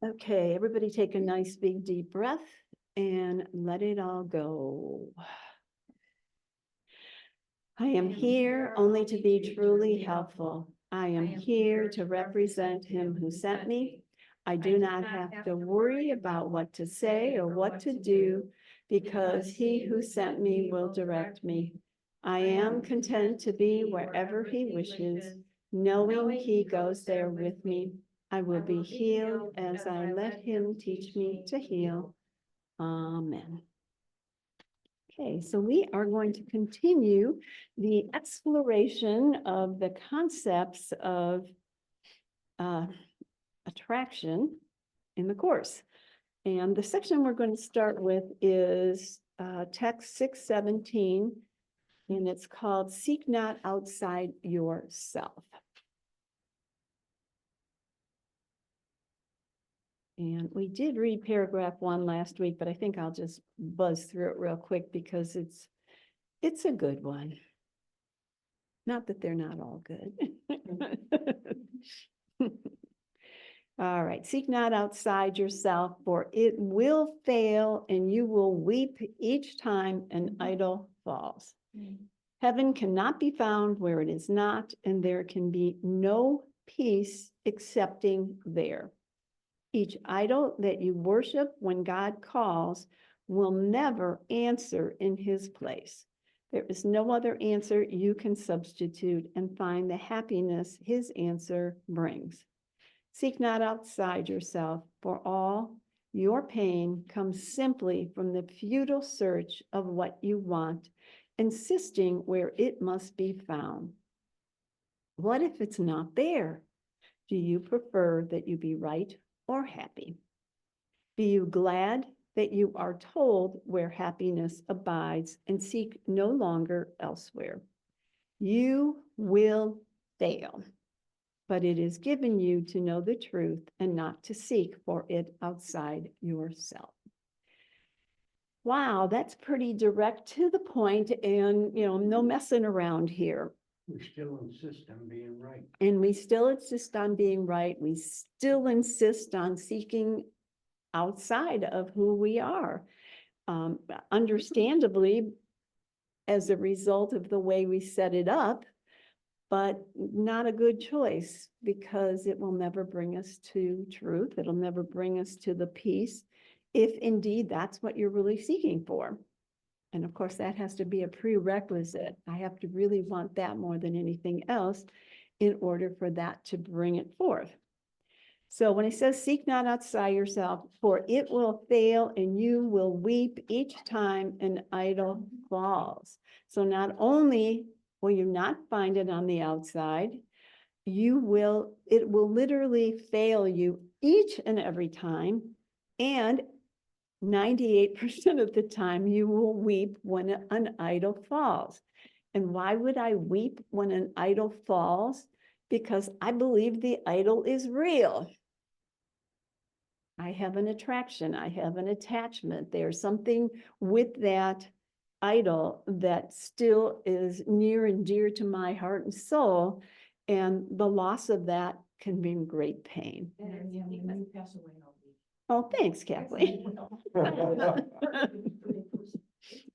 Okay, everybody take a nice big deep breath and let it all go. I am here only to be truly helpful. I am here to represent him who sent me. I do not have to worry about what to say or what to do because he who sent me will direct me. I am content to be wherever he wishes, knowing he goes there with me. I will be healed as I let him teach me to heal. Amen. Okay, so we are going to continue the exploration of the concepts of attraction in the course. And the section we're going to start with is text 617, and it's called Seek Not Outside Yourself. And we did read paragraph 1 last week, but I think I'll just buzz through it real quick because it's a good one. Not that they're not all good. All right, seek not outside yourself, for it will fail and you will weep each time an idol falls. Heaven cannot be found where it is not, and there can be no peace excepting there. Each idol that you worship when God calls will never answer in his place. There is no other answer you can substitute and find the happiness his answer brings. Seek not outside yourself, for all your pain comes simply from the futile search of what you want, insisting where it must be found. What if it's not there? Do you prefer that you be right or happy? Be you glad that you are told where happiness abides and seek no longer elsewhere? You will fail, but it is given you to know the truth and not to seek for it outside yourself. Wow, that's pretty direct to the point, and no messing around here. We still insist on being right. And we still insist on being right. We still insist on seeking outside of who we are. Understandably, as a result of the way we set it up, but not a good choice because it will never bring us to truth. It'll never bring us to the peace, if indeed that's what you're really seeking for. And of course, that has to be a prerequisite. I have to really want that more than anything else in order for that to bring it forth. So when it says, seek not outside yourself, for it will fail and you will weep each time an idol falls. So not only will you not find it on the outside, it will literally fail you each and every time. And 98% of the time you will weep when an idol falls. And why would I weep when an idol falls? Because I believe the idol is real. I have an attraction, I have an attachment. There's something with that idol that still is near and dear to my heart and soul. And the loss of that can bring great pain. Oh, thanks, Kathleen. Because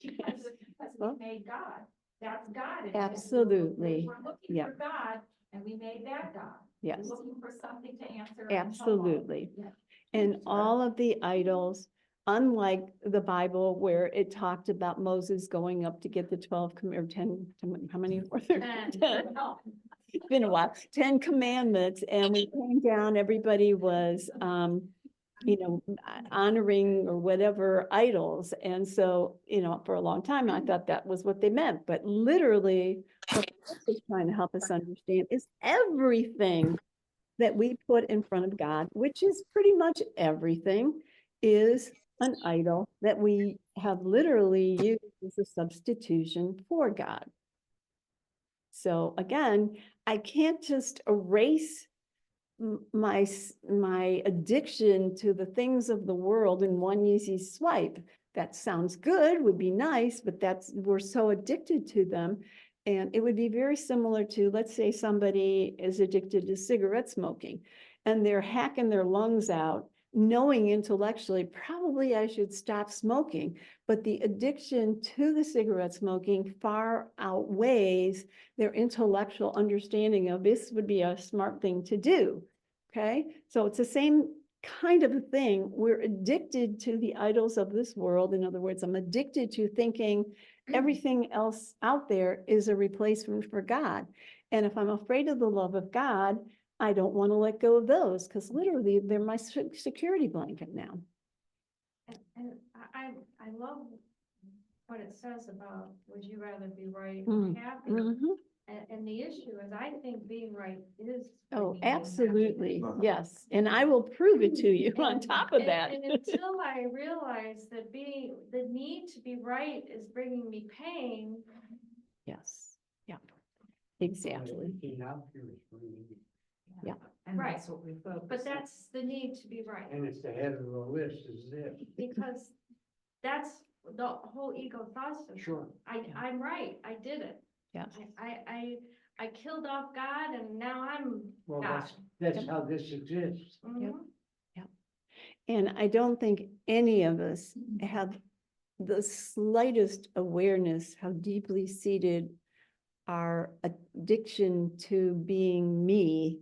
we made God. That's God. Absolutely. We're looking Yeah. for God and we made that God. Yes. We're looking for something to answer. Absolutely. Yeah. And all of the idols, unlike the Bible where it talked about Moses going up to get the 12 or 10, how many were there? 10. It's been a while, 10 commandments. And we came down, everybody was, honoring or whatever idols. And so, for a long time, I thought that was what they meant. But literally, what this is trying to help us understand is everything that we put in front of God, which is pretty much everything, is an idol that we have literally used as a substitution for God. So again, I can't just erase my addiction to the things of the world in one easy swipe. That sounds good, would be nice, but we're so addicted to them. And it would be very similar to, let's say somebody is addicted to cigarette smoking and they're hacking their lungs out knowing intellectually, probably I should stop smoking. But the addiction to the cigarette smoking far outweighs their intellectual understanding of this would be a smart thing to do. Okay, so it's the same kind of a thing. We're addicted to the idols of this world. In other words, I'm addicted to thinking everything else out there is a replacement for God. And if I'm afraid of the love of God, I don't want to let go of those because literally they're my security blanket now. And I love what it says about, would you rather be right Mm, or happy? Mhm. And the issue is, I think being right is. Oh, bringing you absolutely. happiness. Yes. And I will prove it to you on And- top of and- that. And until I realize that the need to be right is bringing me pain, Yes. Yeah. Exactly. Being out here is really, Yeah. And Right. that's what we focus. but that's the need to be right. and it's the head of the list is this. Because that's the whole ego thought system. Sure. I'm right, I did it. Yes. I killed off God and now I'm Well, God. that's how this exists. Yep. Mhm. And I don't think any of us have the slightest awareness how deeply seated our addiction to being me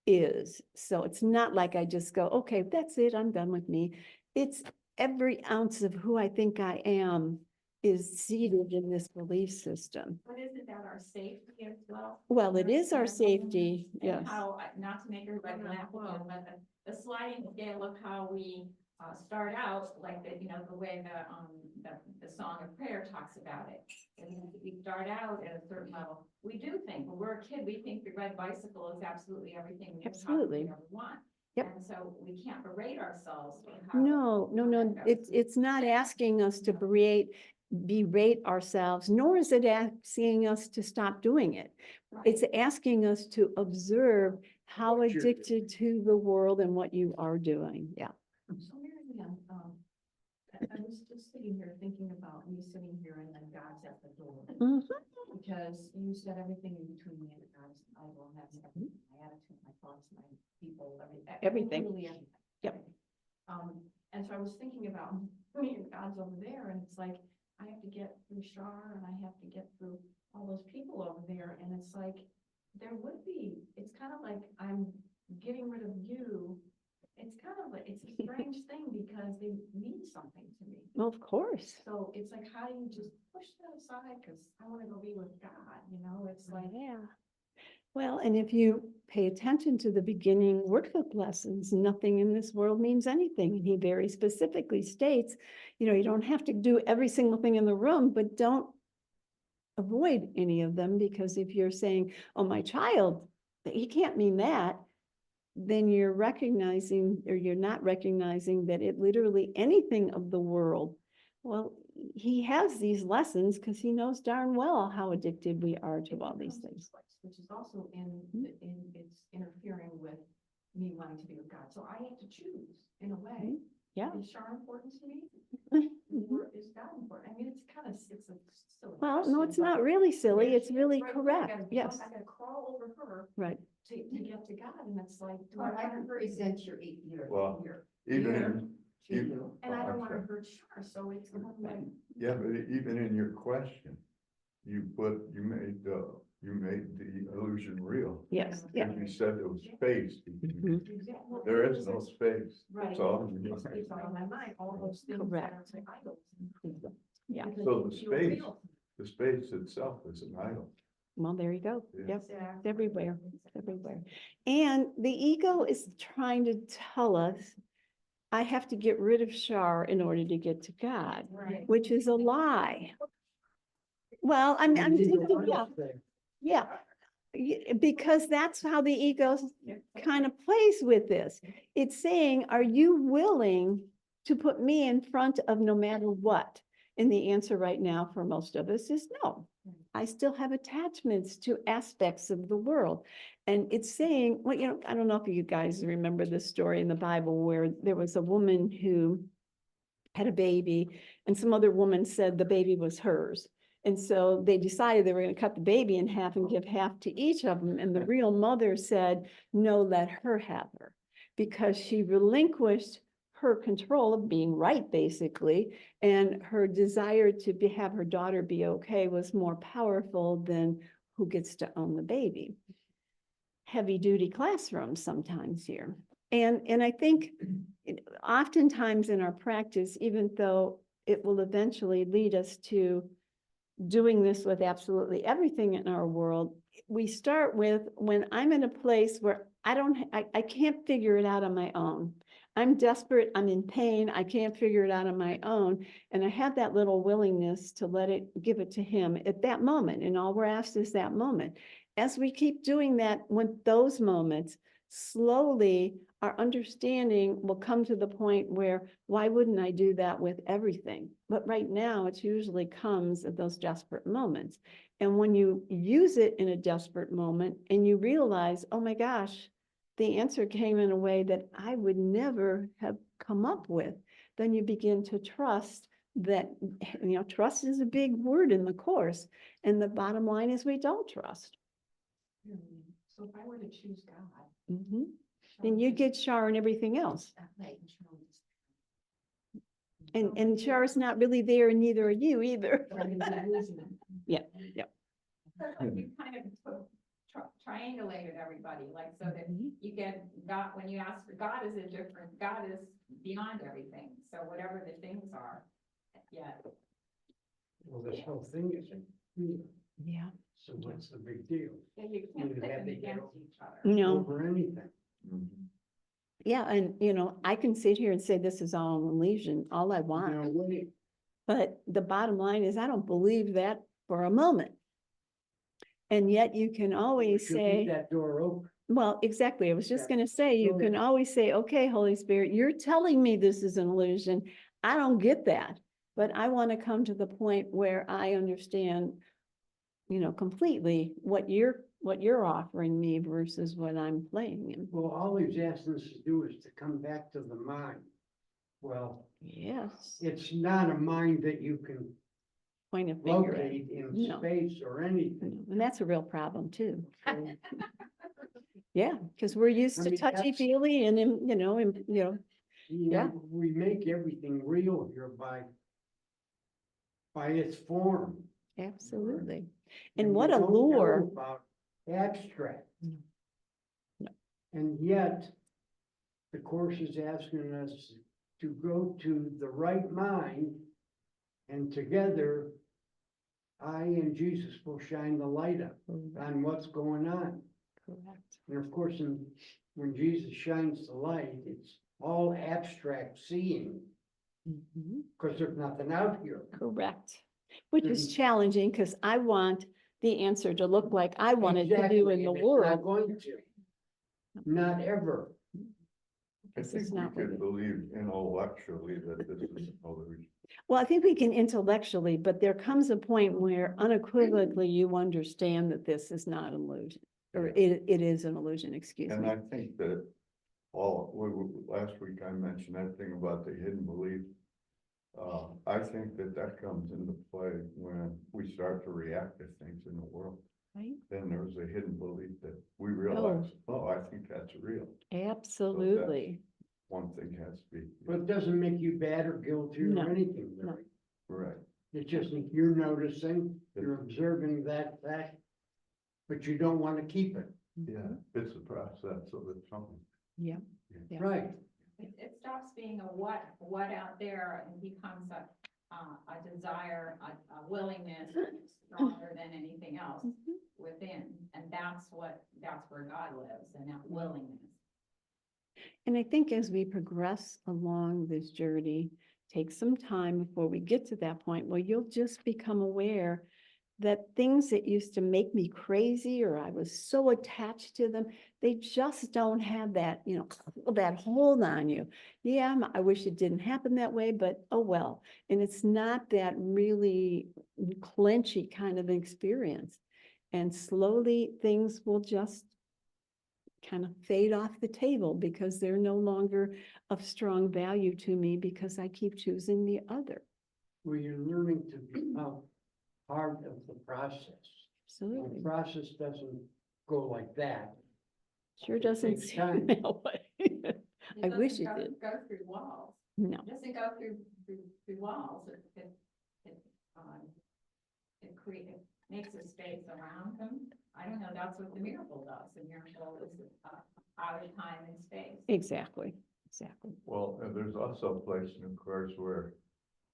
is. So it's not like I just go, okay, that's it, I'm done with me. It's every ounce of who I think I am is seated in this belief system. But isn't that our safety as well? Well, it is our And safety, yes. how, not to make everybody laugh again, but the sliding scale of how we start out, like the, the way the song of prayer talks about it. And we start out at a certain level. We do think, when we're a kid, we think the red bicycle is absolutely everything we Absolutely. ever want. Yep. And so we can't berate ourselves for how. No, that goes. it's not asking us to berate ourselves, nor is it asking us to stop doing it. Right. It's asking us to observe how What you're addicted to the world and what you are doing. Yeah. So Mary Ann, I was just sitting here thinking about me sitting here and then God's at the door. Mhm. Because you said everything in between me and God is an idol, and that's everything, my attitude, my thoughts, my people, Everything. Literally everything. Yep. And so I was thinking about me and God's over there, and it's like, I have to get through Shar, and I have to get through all those people over there, and it's like, it's kind of like I'm getting rid of you. It's kind of like, it's a strange thing because they mean something to me. Well, of course. So it's like, how do you just push that aside? Because I want to go be with God, it's like. Yeah. Well, and if you pay attention to the beginning workbook lessons, nothing in this world means anything. And he very specifically states, you don't have to do every single thing in the room, but don't avoid any of them, because if you're saying, oh, my child, he can't mean that, then you're recognizing, or you're not recognizing that it literally anything of the world. Well, he has these lessons because he knows darn well how addicted we are to all these things. Which is also Mm-hmm. it's interfering with me wanting to be with God. So I have to choose in a way. Mhm. Yeah. Is Shar important to me? Mhm. Or is God important? I mean, it's a silly Well, no, question, it's but not really silly. there It's she is really right there. I correct. gotta Yes, I gotta crawl over her right. to get to God, and it's like, do Well, I wanna- represent your 8 year. Well, year. Even Year in, to even- you. and I Oh, don't I'm wanna sorry. hurt Shar, so it's kind of like. Yeah, but even in your question, you made the illusion real. Yes, yeah. Because you said there was space. Mhm. Exactly. There is no space. Right. It's all in your It's mind. all in my mind, all those things that are Correct. like idols. Yeah. Because So they the feel space- real. The space itself is an idol. Well, there you go. Yeah. Yep. Exactly. Everywhere, everywhere. And the ego is trying to tell us, I have to get rid of Shar in order to get to God, Right. which is a lie. Well, I'm thinking, yeah. Because that's how the ego kind of plays with this. It's saying, are you willing to put me in front of no matter what? And the answer right now for most of us is no. I still have attachments to aspects of the world. And it's saying, well, I don't know if you guys remember this story in the Bible where there was a woman who had a baby and some other woman said the baby was hers. And so they decided they were going to cut the baby in half and give half to each of them. And the real mother said, no, let her have her, because she relinquished her control of being right, basically, and her desire to have her daughter be okay was more powerful than who gets to own the baby. Heavy duty classrooms sometimes here. And I think oftentimes in our practice, even though it will eventually lead us to doing this with absolutely everything in our world, we start with when I'm in a place where I can't figure it out on my own. I'm desperate, I'm in pain, I can't figure it out on my own. And I have that little willingness to give it to him at that moment. And all we're asked is that moment. As we keep doing that, when those moments, slowly our understanding will come to the point where, why wouldn't I do that with everything? But right now, it usually comes at those desperate moments. And when you use it in a desperate moment and you realize, oh my gosh, the answer came in a way that I would never have come up with, then you begin to trust that, trust is a big word in the course. And the bottom line is we don't trust. So if I were to choose God. Mhm. Then you get Char and everything else. And Char's not really there, and neither are you either. Yeah. You kind of triangulated everybody, like, so that Mhm. you get God, when you ask for God is God is beyond everything, so whatever the things are, yeah. Well, this whole thing isn't real, Yeah. so what's the big deal? And you can't You put have them to get against each other. No, Over anything. Mhm. yeah, and I can sit here and say this is all an illusion, all I want. No way. But the bottom line is I don't believe that for a moment. And yet you can always You leave say, that door open. well, exactly. I was just Yeah. going to say, you Go can ahead. always say, okay, Holy Spirit, you're telling me this is an illusion. I don't get that, but I want to come to the point where I understand, completely what you're offering me versus what I'm playing in. Well, all he's asking us to do is to come back to the mind. Well, Yes, it's not a mind that you can point of finger at. locate in No. space or anything. And that's a real problem too. Yeah, because we're used I to mean, that's- touchy-feely and, Yeah. We make everything real here by its form. absolutely. And we what a don't know lure. about abstract. No. No. And yet, the course is asking us to go to the right mind, and together, I and Jesus will shine the light up on what's going on. Correct. And of course, when Jesus shines the light, it's all abstract seeing, Mhm. because there's nothing out here. Correct. Which is Mhm. challenging because I want the answer to look like I want it to do Exactly, in the and it's not world. going to. Not ever. I This think is we not what could it- believe intellectually that this is an illusion. Well, I think we can intellectually, but there comes a point where unequivocally you understand that this is not an illusion. Or it is an illusion, excuse And me. I think that last week I mentioned that thing about the hidden belief. I think that comes into play when we start to react to things in the world. Right? Then there's a hidden belief that we realize, oh, I think that's real. Absolutely. One thing has to be. But it doesn't make you bad or guilty No, or anything, no. Larry. Right. It's just that you're noticing, you're observing that fact, but you don't want to keep it. Yeah, it's a process of its own. Yeah. Yeah. Right. It stops being a what out there and becomes a desire, a willingness stronger than anything else Mhm. within. And that's where God lives, and that willingness. And I think as we progress along this journey, take some time before we get to that point where you'll just become aware that things that used to make me crazy or I was so attached to them, they just don't have that, that hold on you. Yeah, I wish it didn't happen that way, but oh well. And it's not that really clenchy kind of experience. And slowly things will just kind of fade off the table because they're no longer of strong value to me because I keep choosing the other. Where you're learning to become part of the process. Absolutely. The process doesn't go like that. Sure It doesn't takes seem time. that way. I wish doesn't it did. Go through walls. No, It doesn't go through walls. It makes a space around them. I don't know, that's what the miracle does. The miracle is out of time and space. exactly. Well, and there's also a place in the course where,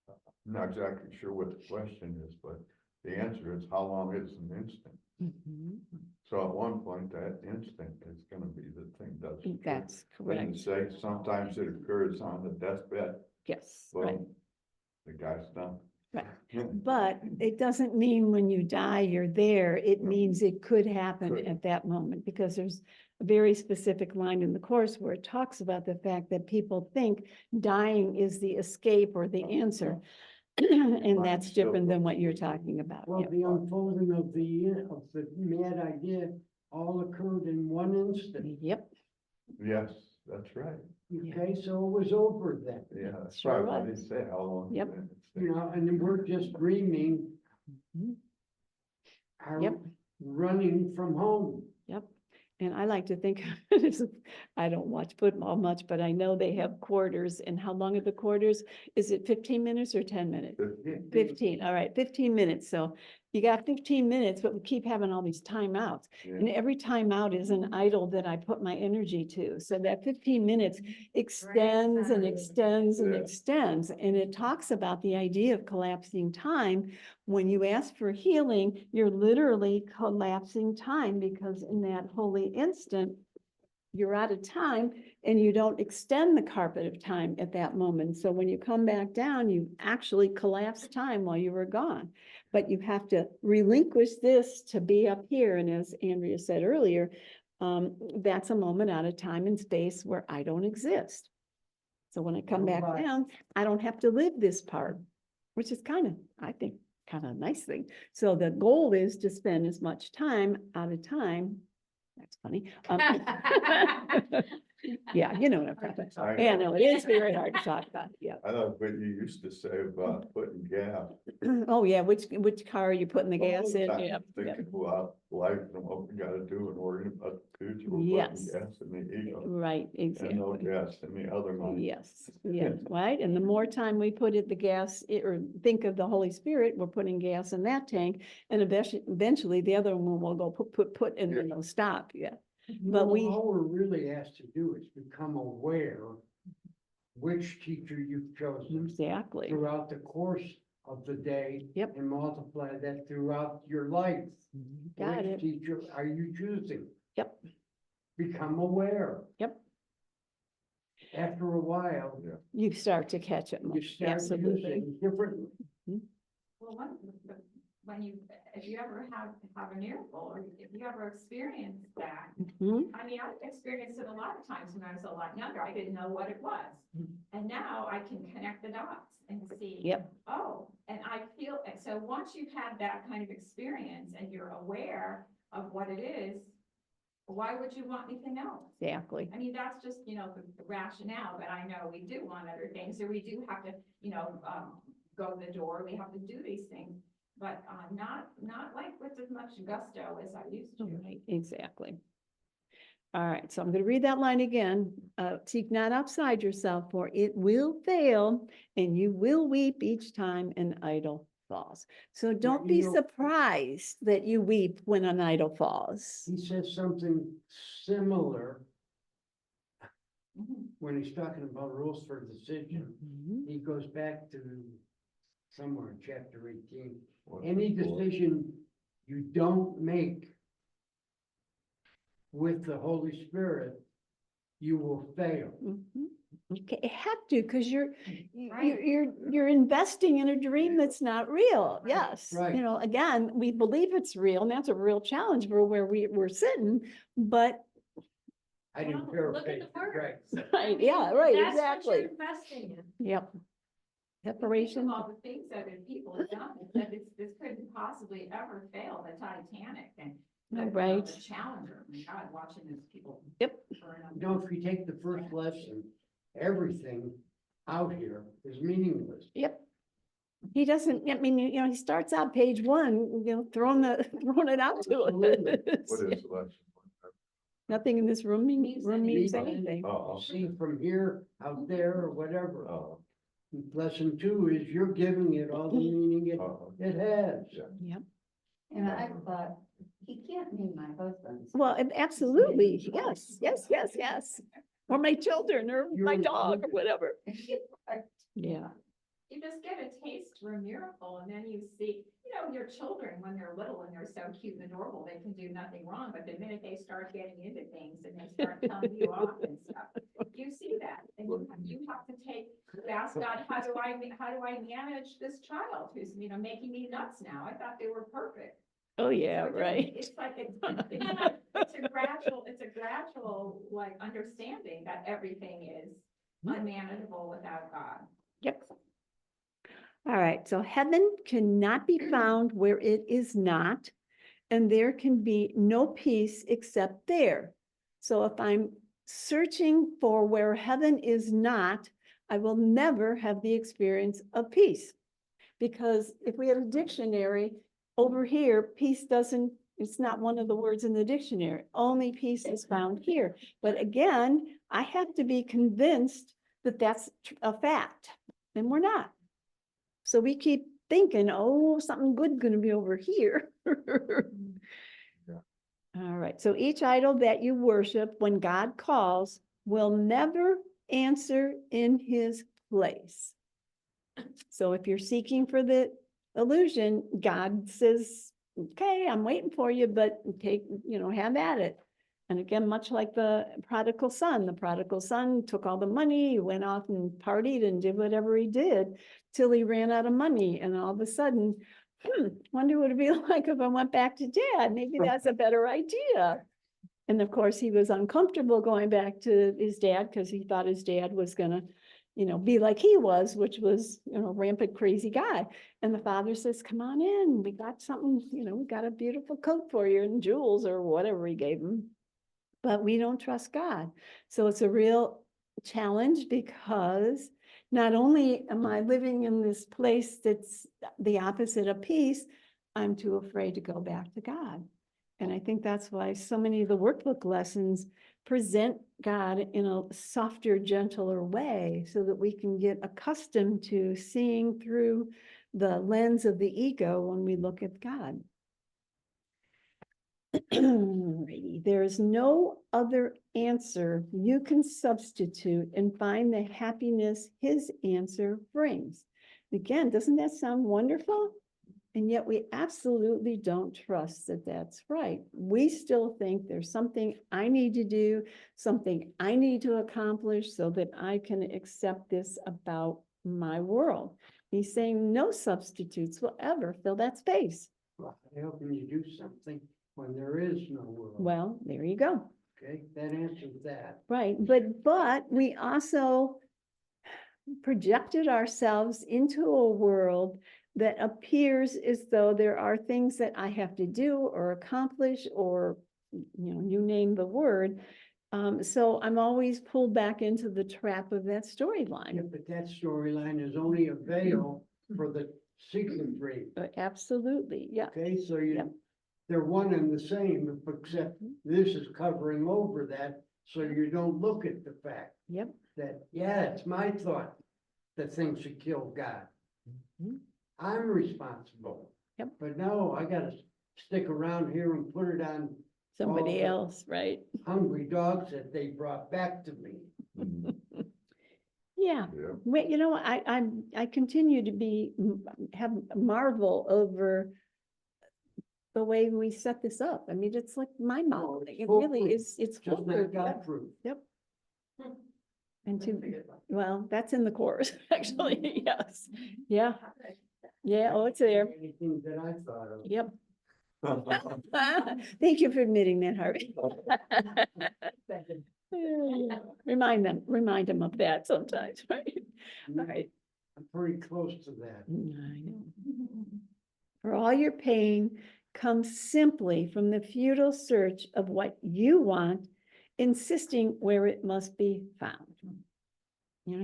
I'm not exactly sure what the question is, but the answer is how long is an instant? Mhm. So at one point, that instant is gonna be the thing that's. That's Then correct. to say sometimes it occurs on the deathbed, Yes, right. well, the guy's done. Right. But it doesn't mean when you die, you're there. It No. means it could happen Could. at that moment, because there's a very specific line in the course where it talks about the fact that people think dying is the escape or the answer. And Mine that's still different than goes what you're with talking about. Well, Yep. the unfolding of the mad idea all occurred in one instant. Yep, Yes, that's right. Yeah. Okay, so it was over then, Yeah, that's Sure right. What did was. he say? How long? Yep. is it? you know, and then we're just dreaming. Mhm. Are Yep. running from home. yep. And I like to think, I don't watch football much, but I know they have quarters. And how long are the quarters? Is it 15 minutes or 10 minutes? 15, all right, 15 minutes. So you got 15 minutes, but we keep having all these timeouts. And Yeah. every timeout is an idol that I put my energy to. So that 15 minutes extends and extends and Yeah. extends. And it talks about the idea of collapsing time. When you ask for healing, you're literally collapsing time, because in that holy instant, you're out of time and you don't extend the carpet of time at that moment. So when you come back down, you actually collapse time while you were gone. But you have to relinquish this to be up here. And as Andrea said earlier, that's a moment out of time and space where I don't exist. So when I come back Right. down, I don't have to live this part, which is kind of, I think, kind of a nice thing. So the goal is to spend as much time out of time. That's funny. Yeah, you know what I'm talking about. Yeah, no, it is very hard to talk about. Yeah. I know what you used to say about putting gas. Oh, yeah. Which car are you putting the gas in? I'm Yeah. yeah. Thinking about life and what we gotta do and worrying about the future. We're putting Yes. gas in the ego Right, and no exactly. gas in the other mind. Yes, yeah, right. And the more time we put it, the gas, or think of the Holy Spirit, we're putting gas in that tank. And eventually the other one will go put, and then it'll stop. Yeah. But No, we, all we're really asked to do is become aware which teacher you've chosen exactly. throughout the course of the day. Yep. And multiply that throughout your life. Got Which it. teacher are you choosing? Yep. Become aware. Yep. After a while, You start to catch it. you more. start Absolutely. using differently. Well, when you, if you ever have a miracle, or if you ever experience that, Mhm. I mean, I've experienced it a lot of times when I was a lot younger. I didn't know what it was. And now I can connect the dots and see. Yep. Oh, and I feel, and so once you've had that kind of experience and you're aware of what it is, why would you want anything else? Exactly. I mean, that's just, the rationale, but I know we do want other things, so we do have to, go to the door, we have to do these things. But not like with as much gusto as I used to. Right, exactly. All right, so I'm going to read that line again. Seek not outside yourself, for it will fail, and you will weep each time an idol falls. So don't be you know- surprised that you weep when an idol falls. He says something similar Mhm. when he's talking about rules for decision. Mhm. He goes back to somewhere in chapter 18. What's Any it for? decision you don't make with the Holy Spirit, you will fail. Mhm. Okay, you have to, because you're Right. investing in a dream that's not real. Right. Yes, Right. Again, we believe it's real, and that's a real challenge for where we're sitting, but I didn't Well, look at paraphrase, the right? words. right, yeah, right, That's what exactly. you're investing in. Yep. Think Separation. of all the things that people have done, that this couldn't possibly ever fail, the Titanic and Right. the Challenger. My God, watching these people. Yep. burn up. You know, if you take the first lesson, everything out here is meaningless. Yep. He doesn't, I mean, he starts out page one, throwing it out to Absolutely. us. What is the lesson? Nothing in this room Means means anything. anything. See from here, out there, or whatever. Uh, Lesson 2 is you're giving it all the meaning it has. Yep. And I thought, he can't mean my husband. Well, and absolutely, yes, yes, yes, yes. Or my children, or my You're dog, or included. whatever. Yeah. You just get a taste for a miracle and then you see, your children, when they're little and they're so cute and adorable, they can do nothing wrong. But the minute they start getting into things and they start telling you off and stuff, you see that. And you have to ask God, how do I manage this child who's, making me nuts now? I thought they were perfect. Oh, yeah, So right. It's like, it's a gradual, like, understanding that everything is unmanageable without God. Yep. All right, so heaven cannot be found where it is not, and there can be no peace except there. So if I'm searching for where heaven is not, I will never have the experience of peace. Because if we had a dictionary over here, peace doesn't, it's not one of the words in the dictionary. Only peace is found here. But again, I have to be convinced that that's a fact, and we're not. So we keep thinking, oh, something good gonna be over here. All right, so each idol that you worship when God calls will never answer in his place. So if you're seeking for the illusion, God says, okay, I'm waiting for you, but have at it. And again, much like the prodigal son took all the money, he went off and partied and did whatever he did till he ran out of money. And all of a sudden, wonder what it'd be like if I went back to dad. Maybe that's a better idea. And of course, he was uncomfortable going back to his dad because he thought his dad was gonna, be like he was, which was, rampant crazy guy. And the father says, come on in, we got something, we got a beautiful coat for you and jewels or whatever he gave him. But we don't trust God. So it's a real challenge because not only am I living in this place that's the opposite of peace, I'm too afraid to go back to God. And I think that's why so many of the workbook lessons present God in a softer, gentler way so that we can get accustomed to seeing through the lens of the ego when we look at God. Alrighty, there is no other answer you can substitute and find the happiness his answer brings. Again, doesn't that sound wonderful? And yet we absolutely don't trust that that's right. We still think there's something I need to do, something I need to accomplish so that I can accept this about my world. He's saying no substitutes will ever fill that space. How can you do something when there is no world? Well, there you go. Okay, that answers that. Right, but we also projected ourselves into a world that appears as though there are things that I have to do or accomplish or, you name the word. So I'm always pulled back into the trap of that Yeah, storyline. but that storyline is only a veil for the secret rape. Absolutely, yeah. Okay, so Yep. they're one and the same, except this is covering over that, so you don't look at the fact Yep. that, yeah, it's my thought that things should kill God. Mhm. I'm responsible. Yep. But no, I gotta stick around here and put it on Somebody Oh, else, right? hungry dogs that they brought back to me. Yeah. Yeah. Wait, I continue to have marvel over the way we set this up. I mean, it's like mind boggling. It really foolproof. is, it's Just not foolproof. God proof. Yep. And well, that's in the course, actually, yes. Yeah, yeah, oh, it's there. Anything that I thought of. Yep. Thank you for admitting that, Harvey. Remind them of that sometimes, right? All right. I'm pretty close to that. I know. For all your pain comes simply from the futile search of what you want, insisting where it must be found.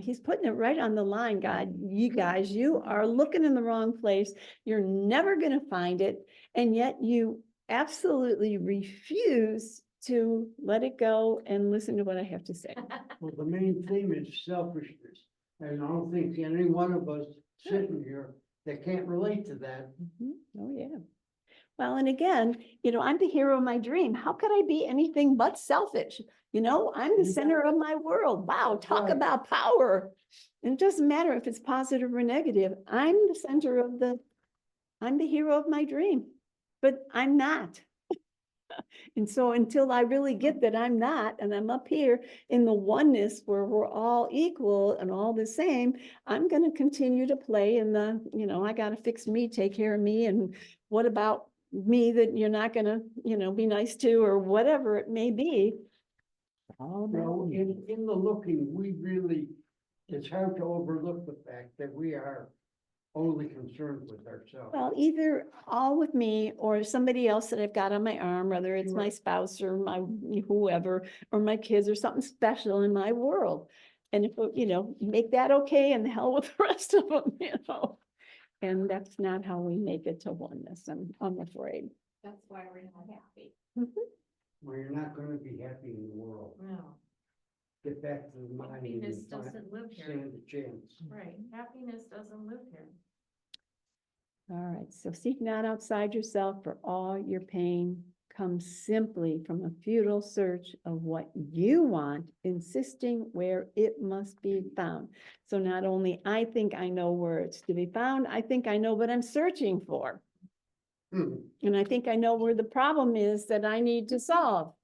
He's putting it right on the line, God. You guys, you are looking in the wrong place. You're never going to find it. And yet you absolutely refuse to let it go and listen to what I have to say. Well, the main theme is selfishness, and I don't think any one of us sitting here that can't relate to that. Mhm. Oh, yeah. Well, and again, I'm the hero of my dream. How could I be anything but selfish? I'm the You center of my world. Wow, That's talk right. about power. And it doesn't matter if it's positive or negative. I'm the hero of my dream, but I'm not. And so until I really get that I'm not, and I'm up here in the oneness where we're all equal and all the same, I'm going to continue to play in the, I got to fix me, take care of me. And what about me that you're not going to, be nice to, or whatever it may be. All No, about me. in the looking, it's hard to overlook the fact that we are only concerned with ourselves. Well, either all with me or somebody else that I've got on my arm, whether it's my Sure. spouse or my whoever, or my kids or something special in my world. And if, make that okay and the hell with the rest of them, And that's not how we make it to oneness, I'm afraid. That's why we're not happy. Well, you're not gonna be happy in the world. No, Get back to the mind and happiness find- doesn't live here. stand a chance. Right, happiness doesn't live here. All right, so seek not outside yourself, for all your pain comes simply from a futile search of what you want, insisting where it must be found. So not only I think I know where it's to be found, I think I know what I'm searching for. Hmm. And I think I know where the problem is that I need to solve.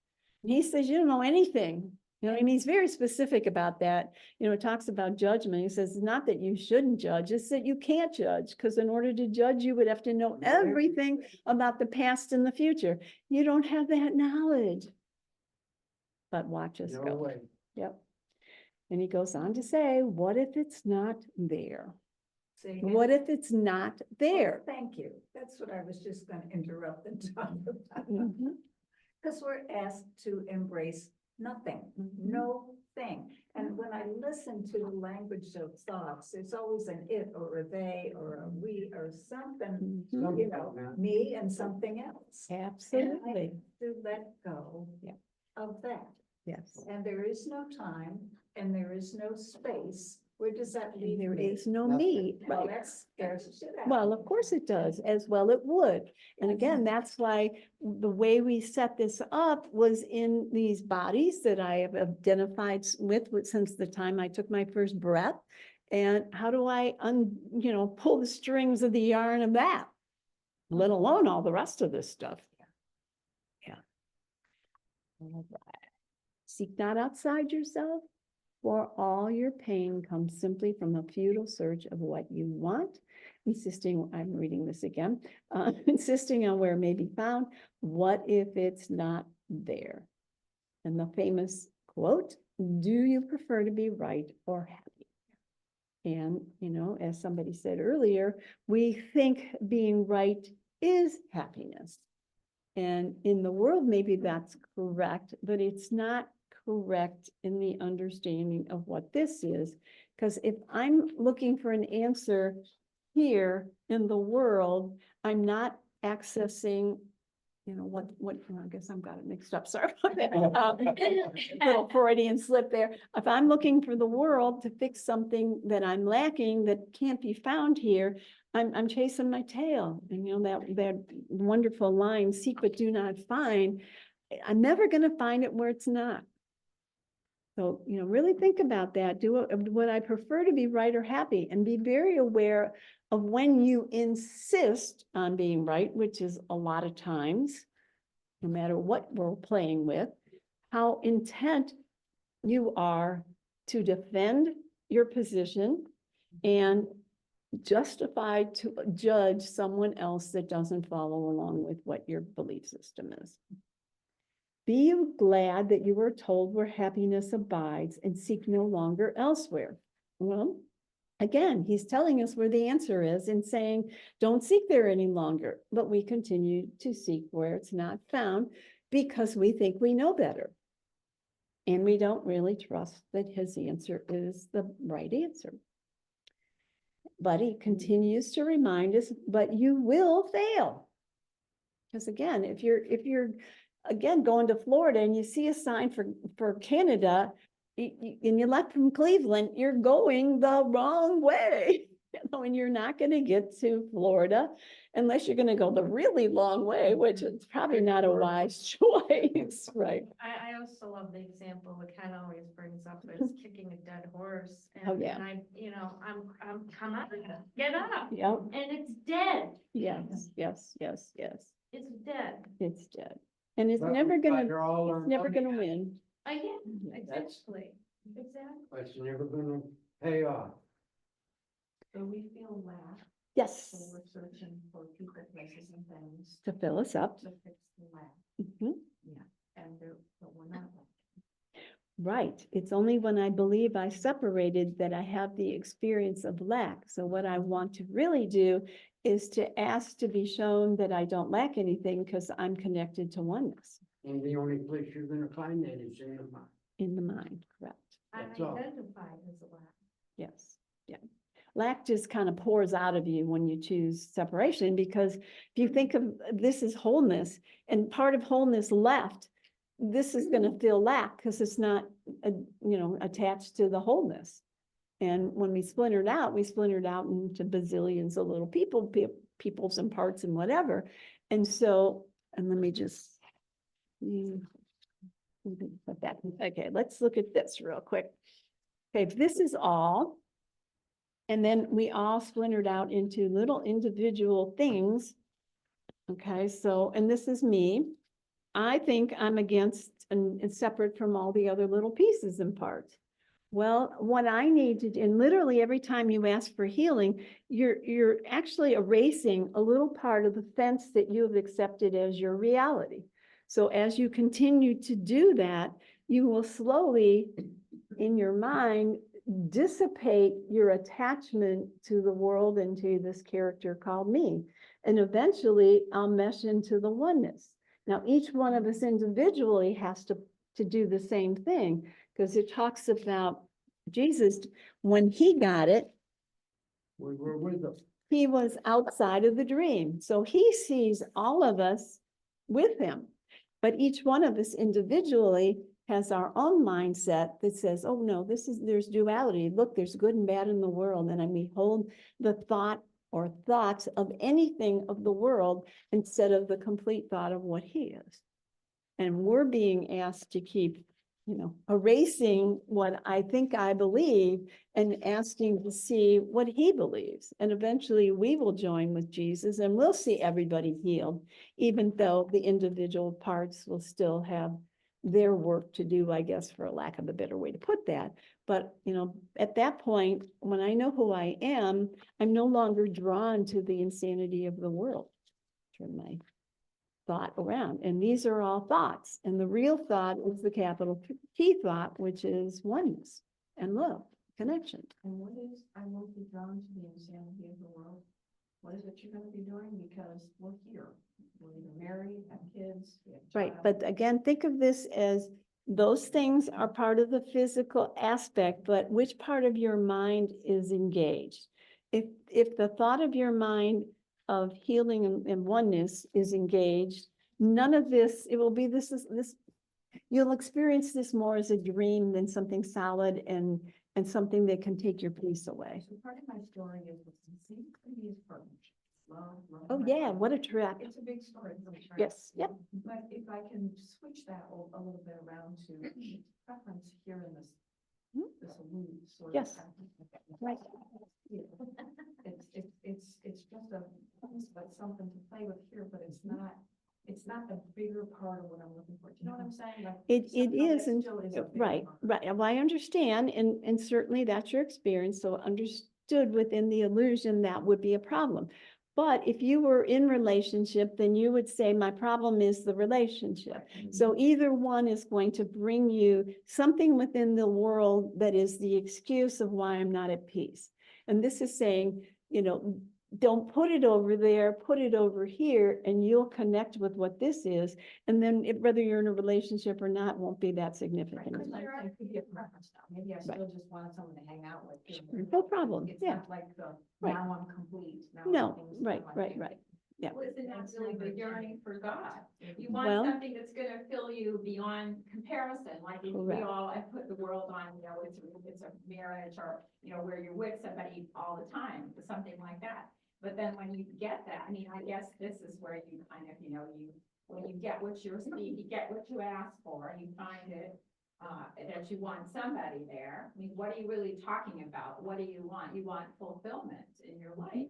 And he says, you don't know anything. And he's very specific about that. It talks about judgment. He says, it's not that you shouldn't judge, it's that you can't judge, because in order to judge, you would have to know everything about the past and the future. You don't have that knowledge. But watch us No go. way. Yep. And he goes on to say, what if it's not there? Say again? What if it's not there? Thank you. That's what I was just gonna interrupt and talk about. Mhm. Because we're asked to embrace nothing, no thing. And when I listen to the language of thoughts, there's always an it or a they or a we or something, Mhm. you know, me and something else. Absolutely. To let go Yeah. of that. Yes. And there is no time and there is no space. Where does that leave There me? is no Nothing. me, Well, right? that scares the shit out Well, of of me. course it does, as well it would. And again, that's why the way we set this up was in these bodies that I have identified with since the time I took my first breath. And how do I pull the strings of the yarn of that? Let alone all the rest of this stuff. Yeah. All right. Seek not outside yourself, for all your pain comes simply from a futile search of what you want, insisting, I'm reading this again, insisting on where it may be found. What if it's not there? And the famous quote, do you prefer to be right or happy? And, as somebody said earlier, we think being right is happiness. And in the world, maybe that's correct, but it's not correct in the understanding of what this is. Because if I'm looking for an answer here in the world, I'm not accessing, I guess I've got it mixed up, sorry about that. Little Freudian slip there. If I'm looking for the world to fix something that I'm lacking that can't be found here, I'm chasing my tail. And that wonderful line, seek but do not find. I'm never going to find it where it's not. So, really think about that. Would I prefer to be right or happy? And be very aware of when you insist on being right, which is a lot of times, no matter what we're playing with, how intent you are to defend your position and justified to judge someone else that doesn't follow along with what your belief system is. Be you glad that you were told where happiness abides and seek no longer elsewhere. Well, again, he's telling us where the answer is and saying, don't seek there any longer, but we continue to seek where it's not found because we think we know better. And we don't really trust that his answer is the right answer. But he continues to remind us, but you will fail. Because again, if you're again, going to Florida and you see a sign for Canada, and you left from Cleveland, you're going the wrong way. And you're not gonna get to Florida unless you're gonna go the really long way, which is probably not a wise choice, right? I also love the example that Ken always brings up is kicking a dead horse. Oh, And yeah. and come on, get up. Yep, And it's dead. yes, yes, yes, yes, It's dead. it's dead. And it's But never we gonna, got all our it's never money, gonna win. Yeah, That's- exactly. Exactly. but it's never gonna pay off. So we feel lack, so Yes, we're searching for people, places and things to fill us up. to fix the lack, Mhm. but we're not. Right. It's only when I believe I separated that I have the experience of lack. So what I want to really do is to ask to be shown that I don't lack anything because I'm connected to oneness And the only place you're gonna find that is in the mind. in the mind, correct? That's all. Unidentified as a lack. Yes, yeah. Lack just kind of pours out of you when you choose separation, because if you think of this as wholeness and part of wholeness left, this is going to feel lack because it's not, attached to the wholeness. And when we splintered out into bazillions of little peoples and parts and whatever. And so, and let me just, put that, okay, let's look at this real quick. Okay, this is all. And then we all splintered out into little individual things. Okay, so, and this is me. I think I'm against and separate from all the other little pieces and parts. Well, what I need to do, and literally every time you ask for healing, you're actually erasing a little part of the fence that you have accepted as your reality. So as you continue to do that, you will slowly, in your mind, dissipate your attachment to the world and to this character called me. And eventually I'll mesh into the oneness. Now, each one of us individually has to do the same thing, because it talks about Jesus, when he got it, We were with them. he was outside of the dream. So he sees all of us with him. But each one of us individually has our own mindset that says, oh no, there's duality. Look, there's good and bad in the world. And we hold the thought or thoughts of anything of the world instead of the complete thought of what he is. And we're being asked to keep, erasing what I think I believe and asking to see what he believes. And eventually we will join with Jesus and we'll see everybody healed, even though the individual parts will still have their work to do, I guess, for a lack of a better way to put that. But, at that point, when I know who I am, I'm no longer drawn to the insanity of the world. Turn my thought around. And these are all thoughts. And the real thought is the capital T thought, which is oneness and love, connection. And what is, I won't be drawn to the insanity of the world. What is it you're gonna be doing? Because we're here. We're either married, have kids. We have a Right. child. But again, think of this as those things are part of the physical aspect, but which part of your mind is engaged? If the thought of your mind of healing and oneness is engaged, none of this, it will be this, you'll experience this more as a dream than something solid and something that can take your peace away. So part of my story is with the same previous partnership. Love. Oh, my yeah, partner. what a trip. It's a big story. It's a trip. Yes, yep. But if I can switch that a little bit around to preference here in this, Hmm. this loose sort of. Yes. Right. It's just but something to play with here, but it's not the bigger part of what I'm looking for. Do you know what I'm saying? Like, It somehow that isn't, still is a bigger right, part. right. Well, I understand, and certainly that's your experience, so understood within the illusion that would be a problem. But if you were in relationship, then you would say, my problem is the relationship. So either one is going to bring you something within the world that is the excuse of why I'm not at peace. And this is saying, don't put it over there, put it over here, and you'll connect with what this is. And then whether you're in a relationship or not, won't be that Right, significant. because there could be a preference now. Maybe I still just wanted someone to hang out with. Sure, no problem, It's yeah. not like Right. now I'm complete. Now No, everything's right, fine. right, right. Yeah. Well, isn't that That's really never the a yearning for God? You Well- want something that's gonna fill you beyond comparison, like we Correct. all, I put the world on, you know, it's a marriage or, you know, where you're with somebody all the time, or something like that. But then when you get that, I mean, I guess this is where you kind of, you know, when you get what you're seeking, you get what you ask for, you find it, that you want somebody there. I mean, what are you really talking about? What do you want? You want fulfillment in your life.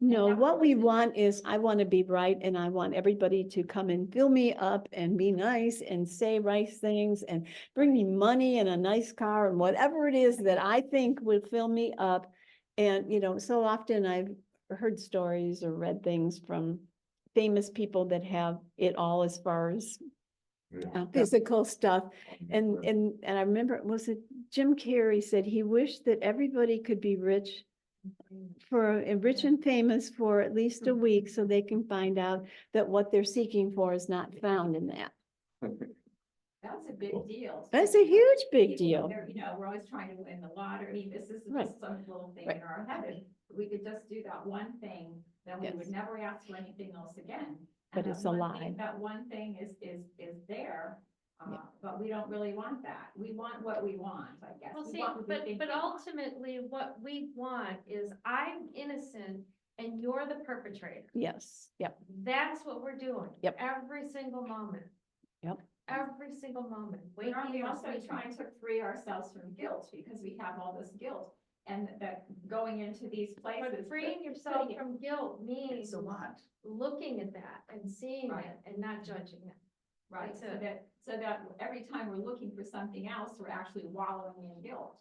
No, that's what what we we're want is, I want to be right and I want everybody to come and fill me up and be nice and say nice things and bring me money and a nice car and whatever it is that I think would fill me up. And, you know, so often I've heard stories or read things from famous people that have it all as far as Yeah. physical stuff. And I remember, was it Jim Carrey said he wished that everybody could be rich and rich and famous for at least a week so they can find out that what they're seeking for is not found in that. That's a big deal. That's a huge big People, deal. they're, you know, we're always trying to win the lottery. I mean, this is Right. just some little thing Right. in our head. If we could just do that one thing, then we Yes. would never ask for anything else again. But And it's that a one thing- lie. That one thing is there, Yeah. but we don't really want that. We want what we want, I guess. Well, We see, want what we think but we want. ultimately, what we want is I'm innocent and you're the perpetrator. Yes, yep, That's what we're doing. Yep. Every single moment. Yep. Every single moment. But aren't we waking or also sleeping. trying to free ourselves from guilt because we have all this guilt and that going into these places. But freeing yourself putting it- from guilt means It's a lot. looking at that and seeing Right. it and not judging it. Right, That's so it. that every time we're looking for something else, we're actually wallowing in guilt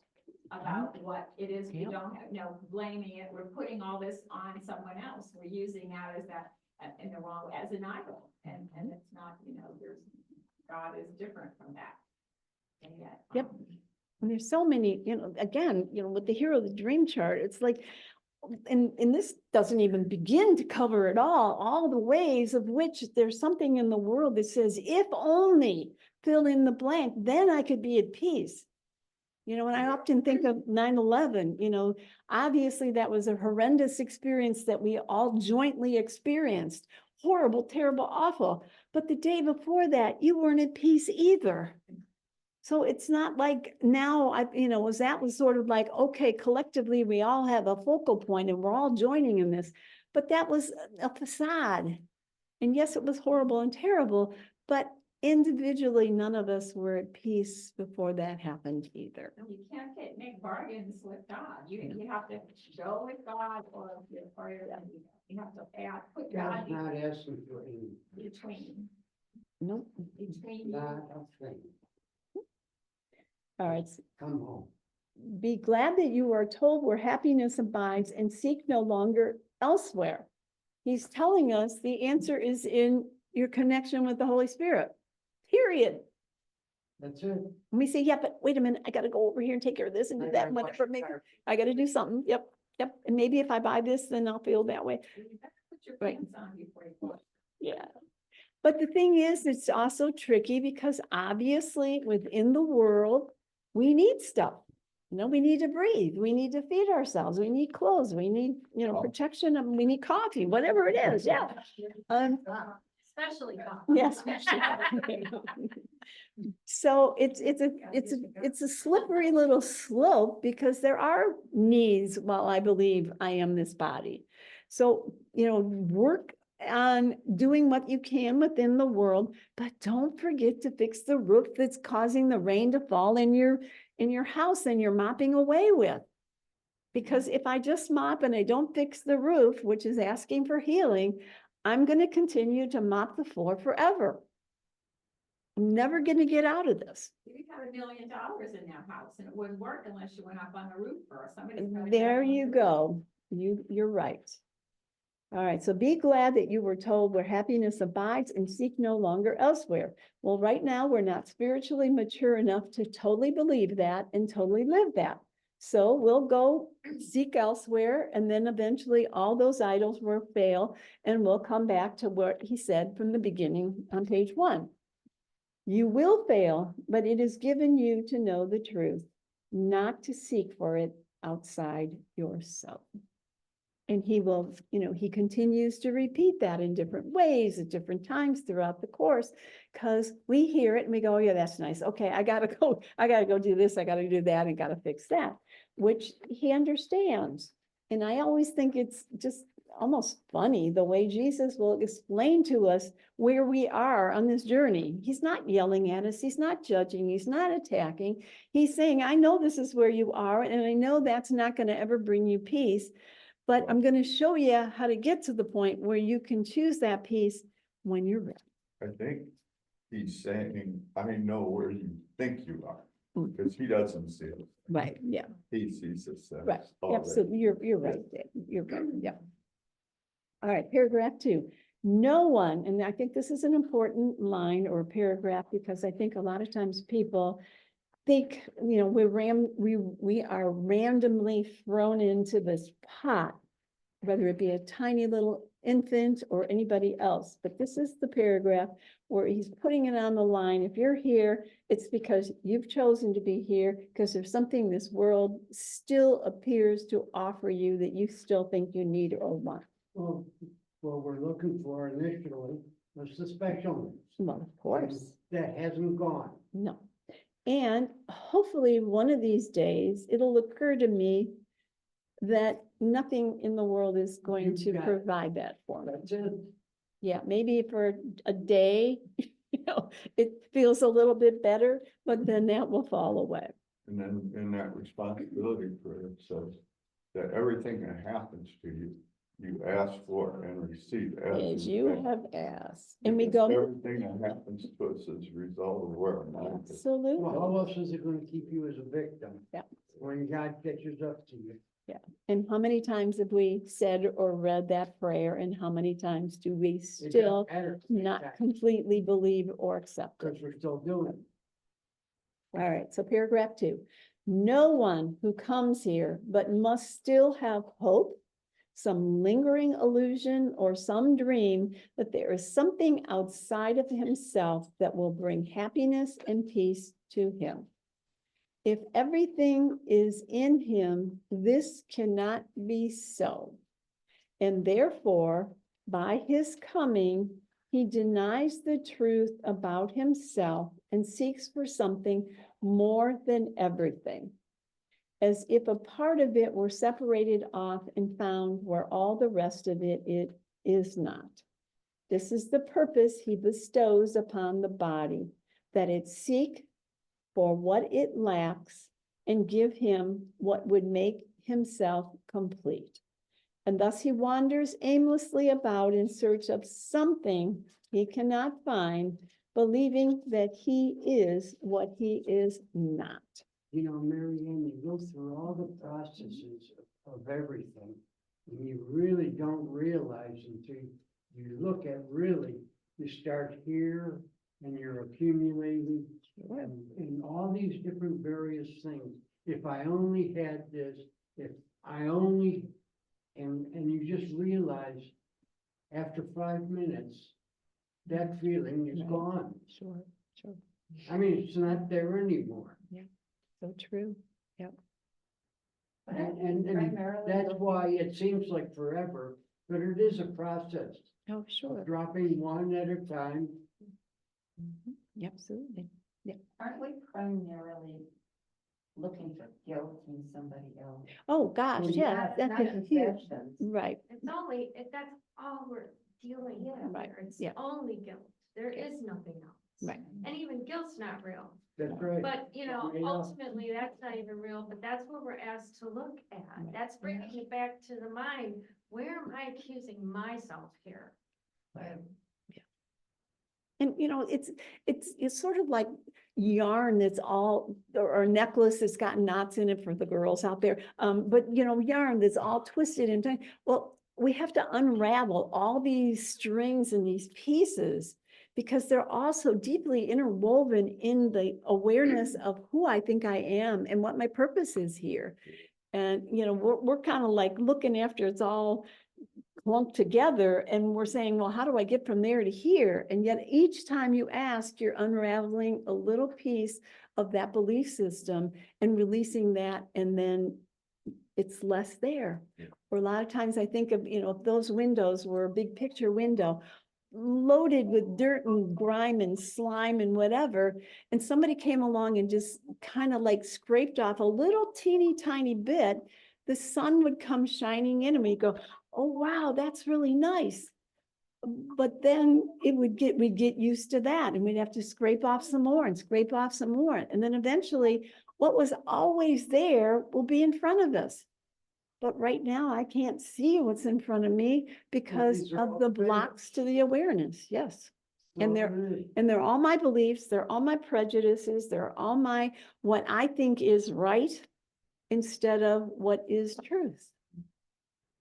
about what it is we Yep. don't have, you know, blaming it, we're putting all this on someone else, we're using that as that, in the wrong, as an idol, and it's not, you know, God is different from that. And yet. Yep. and there's so many, you know, again, you know, with the hero of the dream chart, it's like, and this doesn't even begin to cover it all the ways of which there's something in the world that says, if only fill in the blank, then I could be at peace. You know, and I often think of 9/11, you know, obviously that was a horrendous experience that we all jointly experienced. Horrible, terrible, awful. But the day before that, you weren't at peace either. So it's not like now that was sort of like, okay, collectively, we all have a focal point and we're all joining in this. But that was a facade. And yes, it was horrible and terrible, but individually, none of us were at peace before that happened either. You can't make bargains with God, you have to go with God or you have to put God God's not asking for any, between Nope. you. not a thing. All right. Come home. Be glad that you are told where happiness abides and seek no longer elsewhere. He's telling us the answer is in your connection with the Holy Spirit, period. That's it. And we say, yeah, but wait a minute, I gotta go over here and take care of this and do that, and whatever, maybe I gotta do something, yep. And maybe if I buy this, then I'll feel that way, You better put your Right. pants on before you go. yeah. But the thing is, it's also tricky because obviously within the world, we need stuff. You know, we need to breathe, we need to feed ourselves, we need clothes, we need, protection, and we need coffee, whatever it is, yeah. Especially coffee. Yes. So it's a slippery little slope because there are needs while I believe I am this body. So, work on doing what you can within the world, but don't forget to fix the roof that's causing the rain to fall in your house and you're mopping away with. Because if I just mop and I don't fix the roof, which is asking for healing, I'm going to continue to mop the floor forever. I'm never going to get out of this. You have $1 million in that house and it wouldn't work unless you went up on the roof first. Somebody's gotta get There up on you the roof. go. You're right. All right, so be glad that you were told where happiness abides and seek no longer elsewhere. Well, right now, we're not spiritually mature enough to totally believe that and totally live that. So we'll go seek elsewhere, and then eventually all those idols will fail, and we'll come back to what he said from the beginning on page 1. You will fail, but it is given you to know the truth, not to seek for it outside yourself. And he will, he continues to repeat that in different ways at different times throughout the course. Cause we hear it and we go, oh, yeah, that's nice. Okay, I gotta go do this, I gotta do that, and gotta fix that, which he understands. And I always think it's just almost funny the way Jesus will explain to us where we are on this journey. He's not yelling at us, he's not judging, he's not attacking. He's saying, I know this is where you are, and I know that's not gonna ever bring you peace. But I'm going to show you how to get to the point where you can choose that peace when you're ready. I think he's saying, I know where you think you are, Mm. because he doesn't see it. Right, yeah, He sees us. as right. already. Absolutely. You're right, Dave. You're right, yeah. All right, paragraph 2. No one, and I think this is an important line or paragraph, because I think a lot of times people think, we are randomly thrown into this pot, whether it be a tiny little infant or anybody else. But this is the paragraph where he's putting it on the line. If you're here, it's because you've chosen to be here, because there's something this world still appears to offer you that you still think you need or want. Well, what we're looking for initially was the special needs. Well, of course, That hasn't gone. no. And hopefully one of these days, it'll occur to me that nothing in the world is going You've to got it. provide that for me. That's it. Yeah, maybe for a day, it feels a little bit better, but then that will fall away. And then in that responsibility prayer, it says that everything that happens to you, you ask for and receive As you think. have asked, and we Because go, everything that happens to us is a result of where our mind is. absolutely, Well, how else is it gonna keep you as a victim? Yeah. When God catches up to you. and how many times have we said or read that prayer, and how many times do we It doesn't still matter, not completely believe or accept it? because we're still doing it. All right, so paragraph 2. No one who comes here but must still have hope, some lingering illusion or some dream that there is something outside of himself that will bring happiness and peace to him. If everything is in him, this cannot be so. And therefore, by his coming, he denies the truth about himself and seeks for something more than everything, as if a part of it were separated off and found where all the rest of it is not. This is the purpose he bestows upon the body, that it seek for what it lacks and give him what would make himself complete. And thus he wanders aimlessly about in search of something he cannot find, believing that he is what he is not. You know, Mary Ann, you go through all the processes of everything, and you really don't realize until you look at really, you start here and you're accumulating and all these different various things. If I only had this, if I only, and you just realize after 5 minutes, that feeling is Right. gone. Sure. I mean, it's not there anymore. So true. And that's why it seems like forever, but it is a process Oh, sure. of dropping one at a time. Absolutely. Aren't we primarily looking for guilt in somebody else? Oh, gosh, Well, yeah, that's Not a huge, confessions. right, It's only, that's all we're dealing with Right, here. It's yeah. only guilt. There is nothing else. right. And even guilt's not real. That's right. But, you know, Yeah. ultimately, that's not even real, but that's what we're asked to look at. Right. That's bringing it back to the mind. Where am I accusing myself here? And it's sort of like yarn that's all, or a necklace that's got knots in it for the girls out there. But yarn that's all twisted and tight. Well, we have to unravel all these strings and these pieces because they're also deeply interwoven in the awareness of who I think I am and what my purpose is here. And, we're kind of like looking after it's all clumped together and we're saying, well, how do I get from there to here? And yet each time you ask, you're unraveling a little piece of that belief system and releasing that and then it's less there. Yeah. Or a lot of times I think of, if those windows were a big picture window, loaded with dirt and grime and slime and whatever, and somebody came along and just kind of like scraped off a little teeny tiny bit, the sun would come shining in and we'd go, oh, wow, that's really nice. But then we'd get used to that and we'd have to scrape off some more and scrape off some more. And then eventually what was always there will be in front of us. But right now I can't see what's in front of me because these are of all the fails. blocks to the awareness. Yes. And Well, they're- it is. And they're all my beliefs. They're all my prejudices. They're all what I think is right instead of what is truth.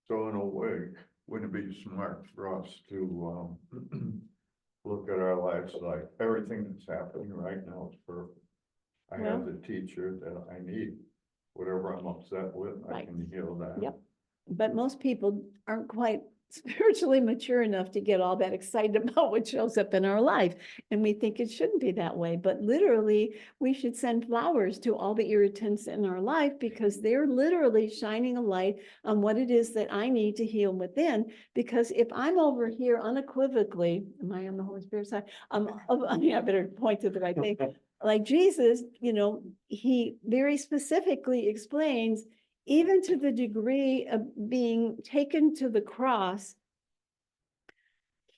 So in a way, wouldn't it be smart for us to, look at our lives like everything that's happening right now is perfect? I have the teacher that I need, whatever I'm upset with, I Right. can heal that. Yep. But most people aren't quite spiritually mature enough to get all that excited about what shows up in our life. And we think it shouldn't be that way, but literally we should send flowers to all the irritants in our life because they're literally shining a light on what it is that I need to heal within. Because if I'm over here unequivocally, am I on the Holy Spirit side? Yeah, I better point to the right thing. Like Jesus, he very specifically explains, even to the degree of being taken to the cross,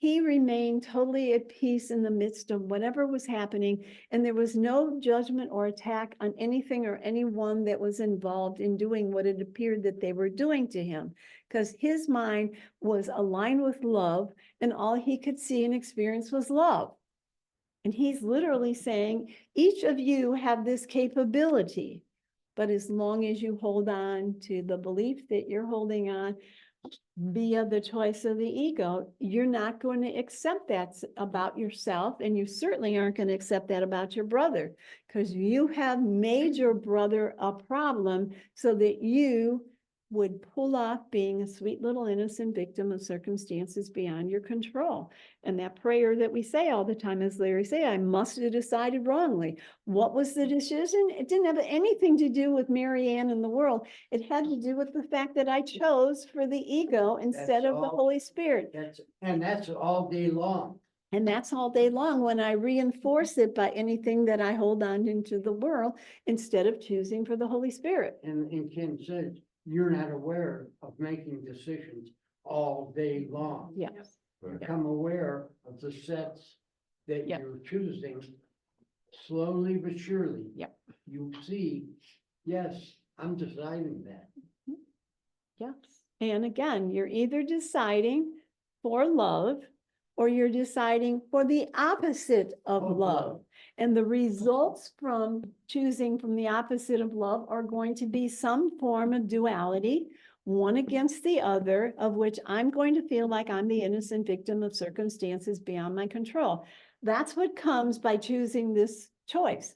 he remained totally at peace in the midst of whatever was happening. And there was no judgment or attack on anything or anyone that was involved in doing what it appeared that they were doing to him. Because his mind was aligned with love and all he could see and experience was love. And he's literally saying, each of you have this capability. But as long as you hold on to the belief that you're holding on via the choice of the ego, you're not going to accept that about yourself. And you certainly aren't going to accept that about your brother, because you have made your brother a problem so that you would pull off being a sweet little innocent victim of circumstances beyond your control. And that prayer that we say all the time, as Larry say, I must have decided wrongly. What was the decision? It didn't have anything to do with Marianne and the world. It had to do with the fact that I chose for the ego instead of the all. Holy Spirit. That's all day long. And that's all day long when I reinforce it by anything that I hold on into the world instead of choosing for the Holy Spirit. And Ken says, you're not aware of making decisions all day long. Yes. Right. Become aware of the sets that Yep. you're choosing slowly but surely. Yep. You see, yes, I'm deciding that. Yes. And again, you're either deciding for love or you're deciding for the opposite of Of love. love. And the results from choosing from the opposite of love are going to be some form of duality, one against the other, of which I'm going to feel like I'm the innocent victim of circumstances beyond my control. That's what comes by choosing this choice.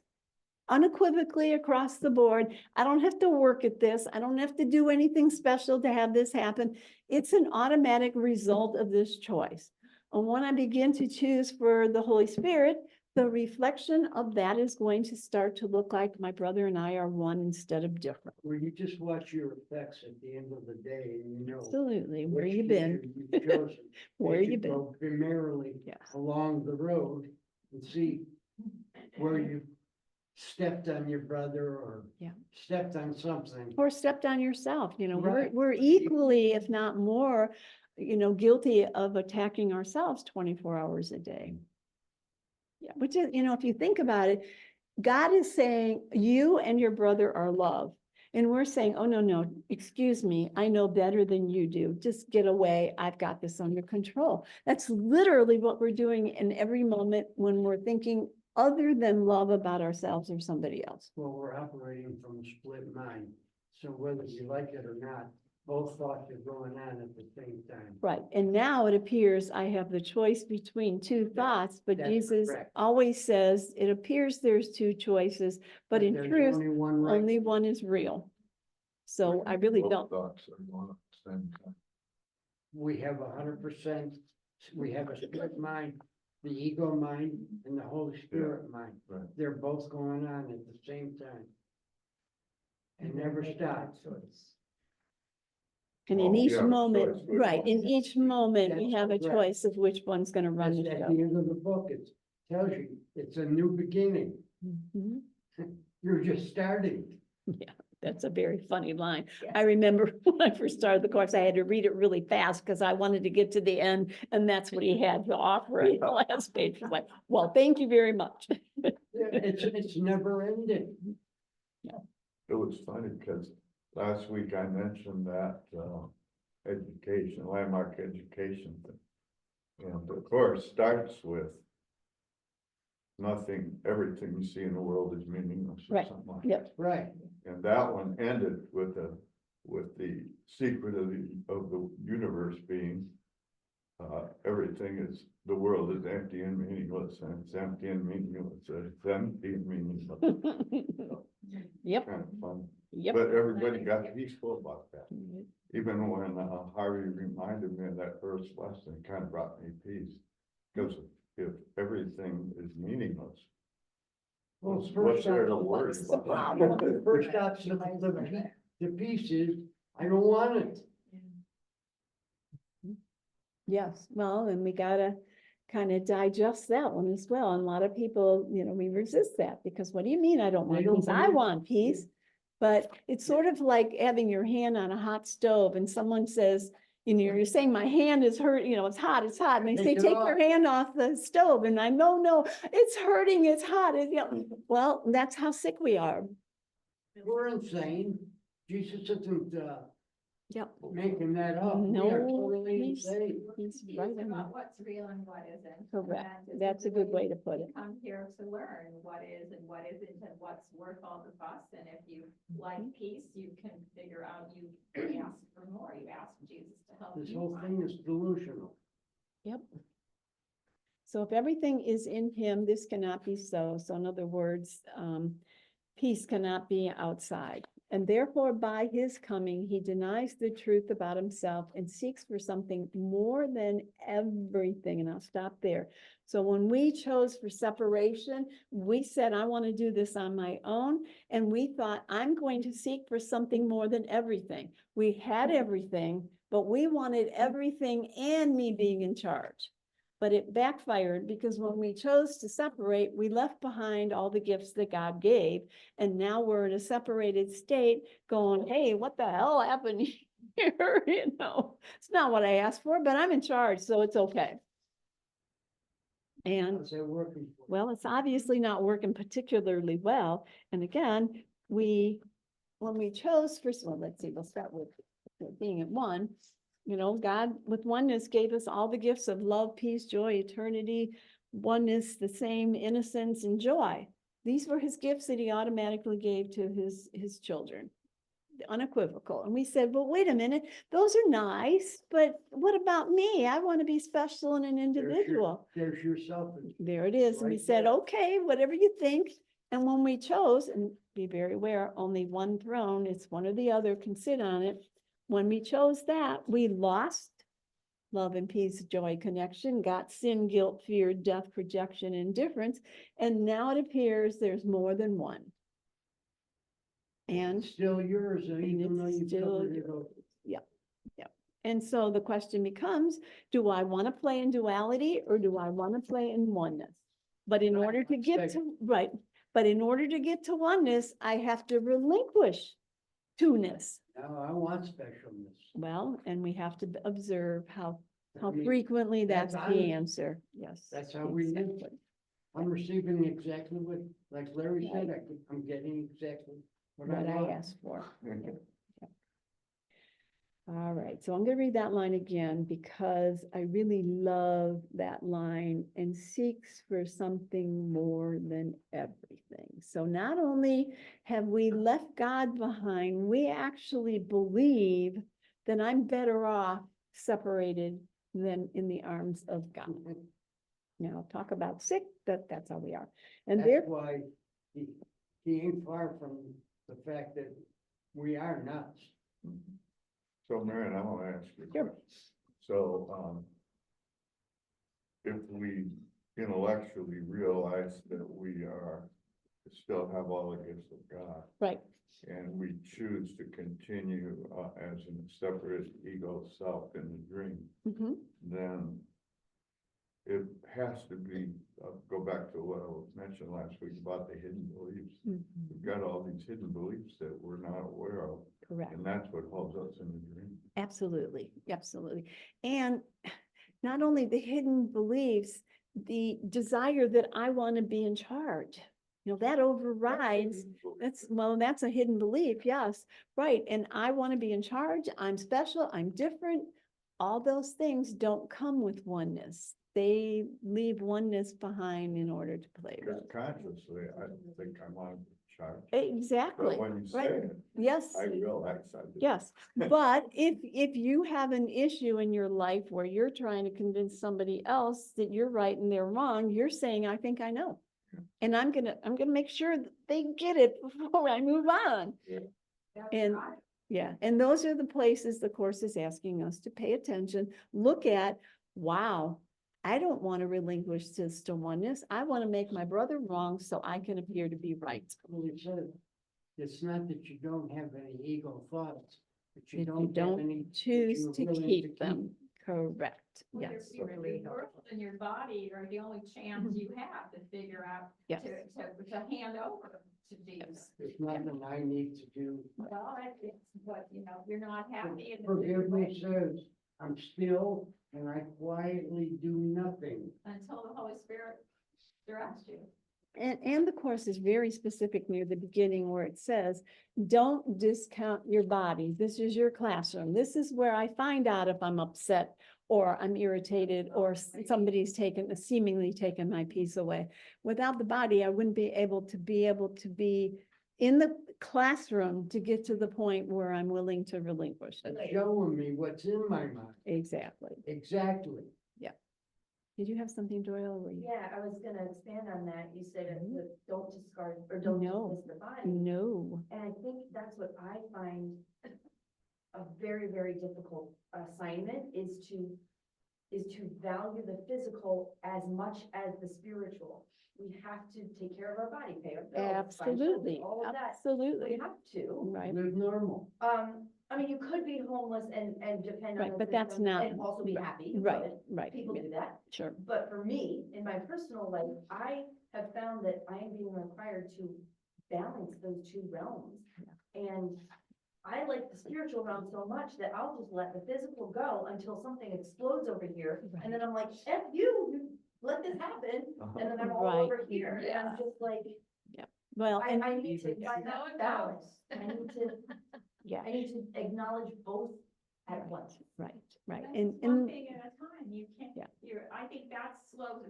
Unequivocally across the board. I don't have to work at this. I don't have to do anything special to have this happen. It's an automatic result of this choice. And when I begin to choose for the Holy Spirit, the reflection of that is going to start to look like my brother and I are one instead of different. Where you just watch your effects at the end of the day and you know. Absolutely. Where which you been? teacher you've chosen. Where As you been? go merrily Yes. along the road and see where you stepped on your brother or Yeah. stepped on something. Or stepped on yourself, we're Right. equally, if not more, guilty of attacking ourselves 24 hours a day. Yeah, which is, if you think about it, God is saying you and your brother are love. And we're saying, oh, no, excuse me, I know better than you do. Just get away. I've got this under control. That's literally what we're doing in every moment when we're thinking other than love about ourselves or somebody else. Well, we're operating from a split mind. So whether you like it or not, both thoughts are going on at the same time. Right. And now it appears I have the choice between two thoughts, but that's Jesus correct. always says it appears there's two choices, but in there's truth, only one right. only one is real. So I really Both don't. thoughts are going at the same time. We have 100%, we have a split mind, the ego mind and the Holy Spirit mind. Right. They're both going on at the same time. And never Make our stop. choice. And in Oh, each yeah, moment, choice. right, in each moment, we That's have a correct. choice of which one's gonna run That's the at show. the end of the book, it tells you, it's a new beginning. Mhm. You're just starting. That's a very funny line. Yes. I remember when I first started the course, I had to read it really fast because I wanted to get to the end, and that's what he had to offer at the last page. It's like, well, thank you very much. It's never ending. It was funny because last week I mentioned that, education, landmark education. Thing. And the course starts with nothing, everything you see in the world is meaningless or Right. something like Yep. Right. that. And that one ended with the secret of the universe being, everything is, the world is empty and meaningless, and it's empty and meaningless, it's empty and meaningless. Yep, Kind of fun, yep. but everybody got peaceful about that. Even when Harvey reminded me of that first lesson, it kind of brought me peace. Because if everything is meaningless, Well, what's there to off- worry What's the about? problem? The first option, the piece is, I don't want it. Yes, well, and we gotta kind of digest that one as well. And a lot of people, we resist that because what do you mean I don't They want don't peace? I believe- want peace. But it's sort of like having your hand on a hot stove and someone says, you're saying my hand is hurt, it's hot, it's hot. And they say, Take it take your off. hand off the stove. And no, it's hurting, it's hot. Well, that's how sick we are. We're insane. Jesus isn't, Yep. making that up. We No, are totally he's- insane. He's It's right on about that. what's real and what isn't. Correct. And this That's is a the good way to put it. we come here to learn what is and what isn't and what's worth all the fuss. And if you like Mm-hmm. peace, you can figure out, you ask for more, you ask Jesus to help This you whole find thing is delusional. Yep. So if everything is in him, this cannot be so. So in other words, peace cannot be outside. And therefore, by his coming, he denies the truth about himself and seeks for something more than everything. And I'll stop there. So when we chose for separation, we said, I want to do this on my own. And we thought, I'm going to seek for something more than everything. We had everything, but we wanted everything and me being in charge. But it backfired because when we chose to separate, we left behind all the gifts that God gave. And now we're in a separated state going, hey, what the hell happened here? It's not what I asked for, but I'm in charge, so it's okay. And How's that working for? well, it's obviously not working particularly well. And again, when we chose for, well, let's see, we'll start with being at one. God with oneness gave us all the gifts of love, peace, joy, eternity, oneness, the same innocence and joy. These were his gifts that he automatically gave to his children, unequivocal. And we said, well, wait a minute, those are nice, but what about me? I want to be special and an individual. There's yourself. There it is. And we Right said, there. okay, whatever you think. And when we chose, and be very aware, only one throne, it's one or the other can sit on it. When we chose that, we lost love and peace, joy, connection, got sin, guilt, fear, death, projection, indifference. And now it appears there's more than one. And It's still yours, even though it's you've still covered it over. And so the question becomes, do I want to play in duality or do I want to play in oneness? But in order to get to, right, but in order to get to oneness, I have to relinquish two-ness. Now, I want specialness. Well, and we have to observe how I mean, frequently that's that's the honest. answer. Yes. That's how we live. exactly. I'm receiving exactly what, like Larry said, I'm getting exactly what I What I want. asked for. All right, so I'm going to read that line again because I really love that line and seeks for something more than everything. So not only have we left God behind, we actually believe that I'm better off separated than in the arms of God. Now, talk about sick, that's how we are. And That's there, why he ain't far from the fact that we are nuts. So Marion, I want to ask you a Sure. question. So, if we intellectually realize that we are still have all the gifts of God, right, and we choose to continue, as a separate ego self in the dream, mhm, then it has to be, go back to what I mentioned last week about the hidden beliefs. mhm, We've got all these hidden beliefs that we're not aware of, correct. and that's what holds us in the dream. Absolutely, absolutely. And not only the hidden beliefs, the desire that I want to be in charge. That overrides, that's a hidden belief, yes, right. And I want to be in charge, I'm special, I'm different. All those things don't come with oneness. They leave oneness behind in order to play Because with. consciously, I don't think I'm on charge. Exactly, But when you say right. it, Yes. I realize I did. Yes, but if you have an issue in your life where you're trying to convince somebody else that you're right and they're wrong, you're saying, I think I know. And I'm gonna make sure that they get it before I move on. And yeah, and those are the places the course is asking us to pay attention, look at, wow, I don't want to relinquish this to oneness. I want to make my brother wrong so I can appear to be right. Well, it says, it's not that you don't have any ego thoughts, but If you you don't have don't any. choose you're to willing keep them, correct, Well, yes. your world and your body are the only chance you have to figure out, Yes. to hand over to Jesus. There's nothing I need to do. Well, it's what, you're not happy in the Forgiveness situation says, I'm still and I quietly do nothing. until the Holy Spirit directs you. And the course is very specific near the beginning where it says, don't discount your body. This is your classroom. This is where I find out if I'm upset or I'm irritated or somebody's seemingly taken my peace away. Without the body, I wouldn't be able to be in the classroom to get to the point where I'm willing to relinquish it. It's showing me what's in my mind. Exactly. Exactly. Did you have something, Doyle? Were you? Yeah, I was gonna expand on that. You said Mhm. don't discard or don't No. dismiss the body. No. And I think that's what I find a very, very difficult assignment is to value the physical as much as the spiritual. We have to take care of our body, pay our bills, find shelter, Absolutely. all of that. Absolutely. We have to. Right. Live normal. I mean, you could be homeless and depend on Right, the but that's system not- and also be happy. You Right. could. Right. People yeah, do that. Sure. But for me, in my personal life, I have found that I am being required to balance those two realms. And I like the spiritual realm so much that I'll just let the physical go until something explodes over here. And then I'm like, F you let this happen. And then I'm all Right, over here. And I'm just like, Well, and I need to find that balance. I yeah, need to acknowledge both at once. right. That's And, one and thing at a time. You can't, Yeah. I think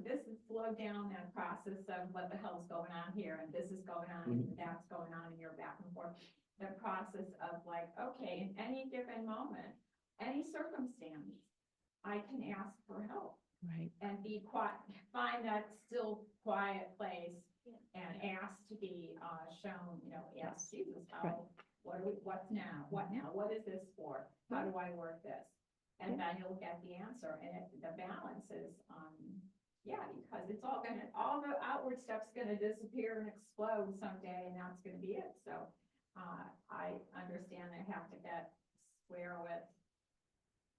this has slowed down that process of what the hell's going on here and this is going on and that's going on and you're back and forth. The process of like, okay, in any given moment, any circumstance, I can ask for help right, and be quiet, find that still quiet place and ask to be shown, ask Jesus, Right. what's now? What now? What is this for? How do I work this? And then you'll get the answer. And the balance is, because it's all the outward stuff's gonna disappear and explode someday, and that's gonna be it. So, I understand I have to get square with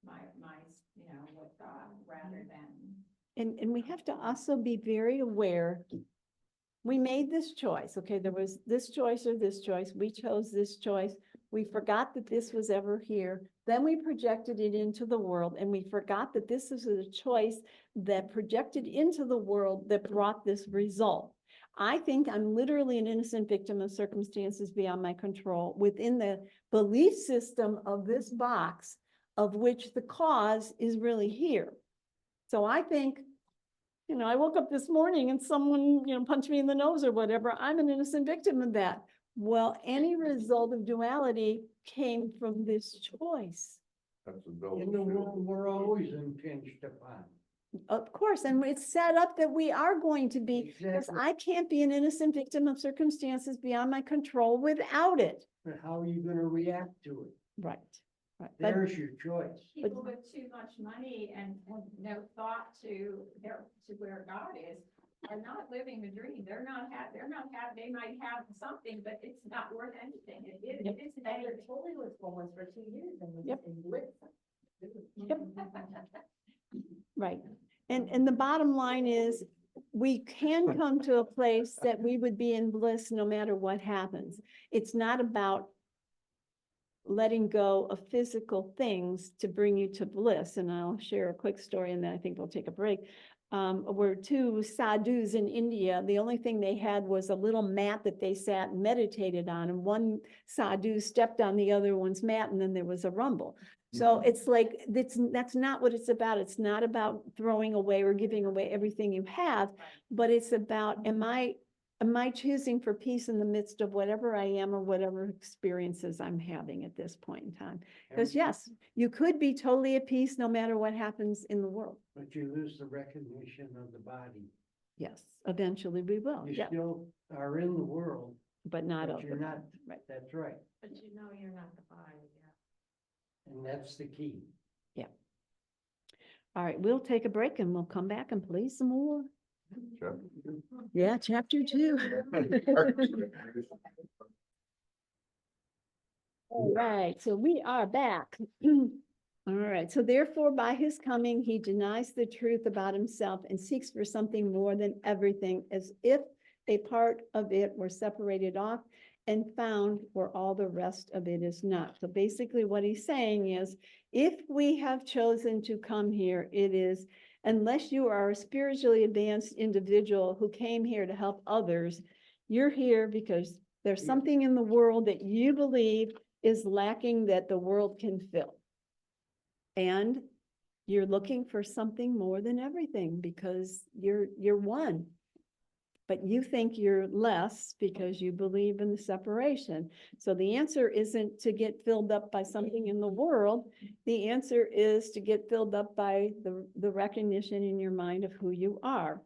my, with God rather than. and we have to also be very aware. We made this choice, okay, there was this choice or this choice, we chose this choice. We forgot that this was ever here. Then we projected it into the world and we forgot that this is a choice that projected into the world that brought this result. I think I'm literally an innocent victim of circumstances beyond my control within the belief system of this box, of which the cause is really here. So I think, I woke up this morning and someone, punched me in the nose or whatever. I'm an innocent victim of that. Well, any result of duality came from this choice. That's a double In the world, shield. we're always impinged upon. Of course, and it's set up that we are going to be, because Exactly. I can't be an innocent victim of circumstances beyond my control without it. But how are you gonna react to it? Right, right. But There's your choice. People with too much money and no thought to where God is are not living the dream. They're not they might have something, but it's not worth anything. It isn't And anything. the totally was homeless for 2 years and was Yep. in lit. Right. And the bottom line is, we can come to a place that we would be in bliss no matter what happens. It's not about letting go of physical things to bring you to bliss. And I'll share a quick story and then I think we'll take a break. Where two sadhus in India, the only thing they had was a little mat that they sat and meditated on, and one sadhu stepped on the other one's mat and then there was a rumble. So it's like, that's not what it's about. It's not about throwing away or giving away everything you have, but it's about, am I choosing for peace in the midst of whatever I am or whatever experiences I'm having at this point in time? Because yes, you could be totally at peace no matter what happens in the world. But you lose the recognition of the body. Yes, eventually we will, You yeah, still are in the world, but not but of you're the not, body, right? that's right. But you know you're not the body, yeah. And that's the key. All right, we'll take a break and we'll come back and play some more. Chapter Yeah, chapter 2. All right, so we are back. All right, so therefore by his coming, he denies the truth about himself and seeks for something more than everything, as if a part of it were separated off and found where all the rest of it is not. So basically what he's saying is, if we have chosen to come here, it is, unless you are a spiritually advanced individual who came here to help others, you're here because there's something in the world that you believe is lacking that the world can fill. And you're looking for something more than everything because you're one. But you think you're less because you believe in the separation. So the answer isn't to get filled up by something in the world. The answer is to get filled up by the recognition in your mind of who you are.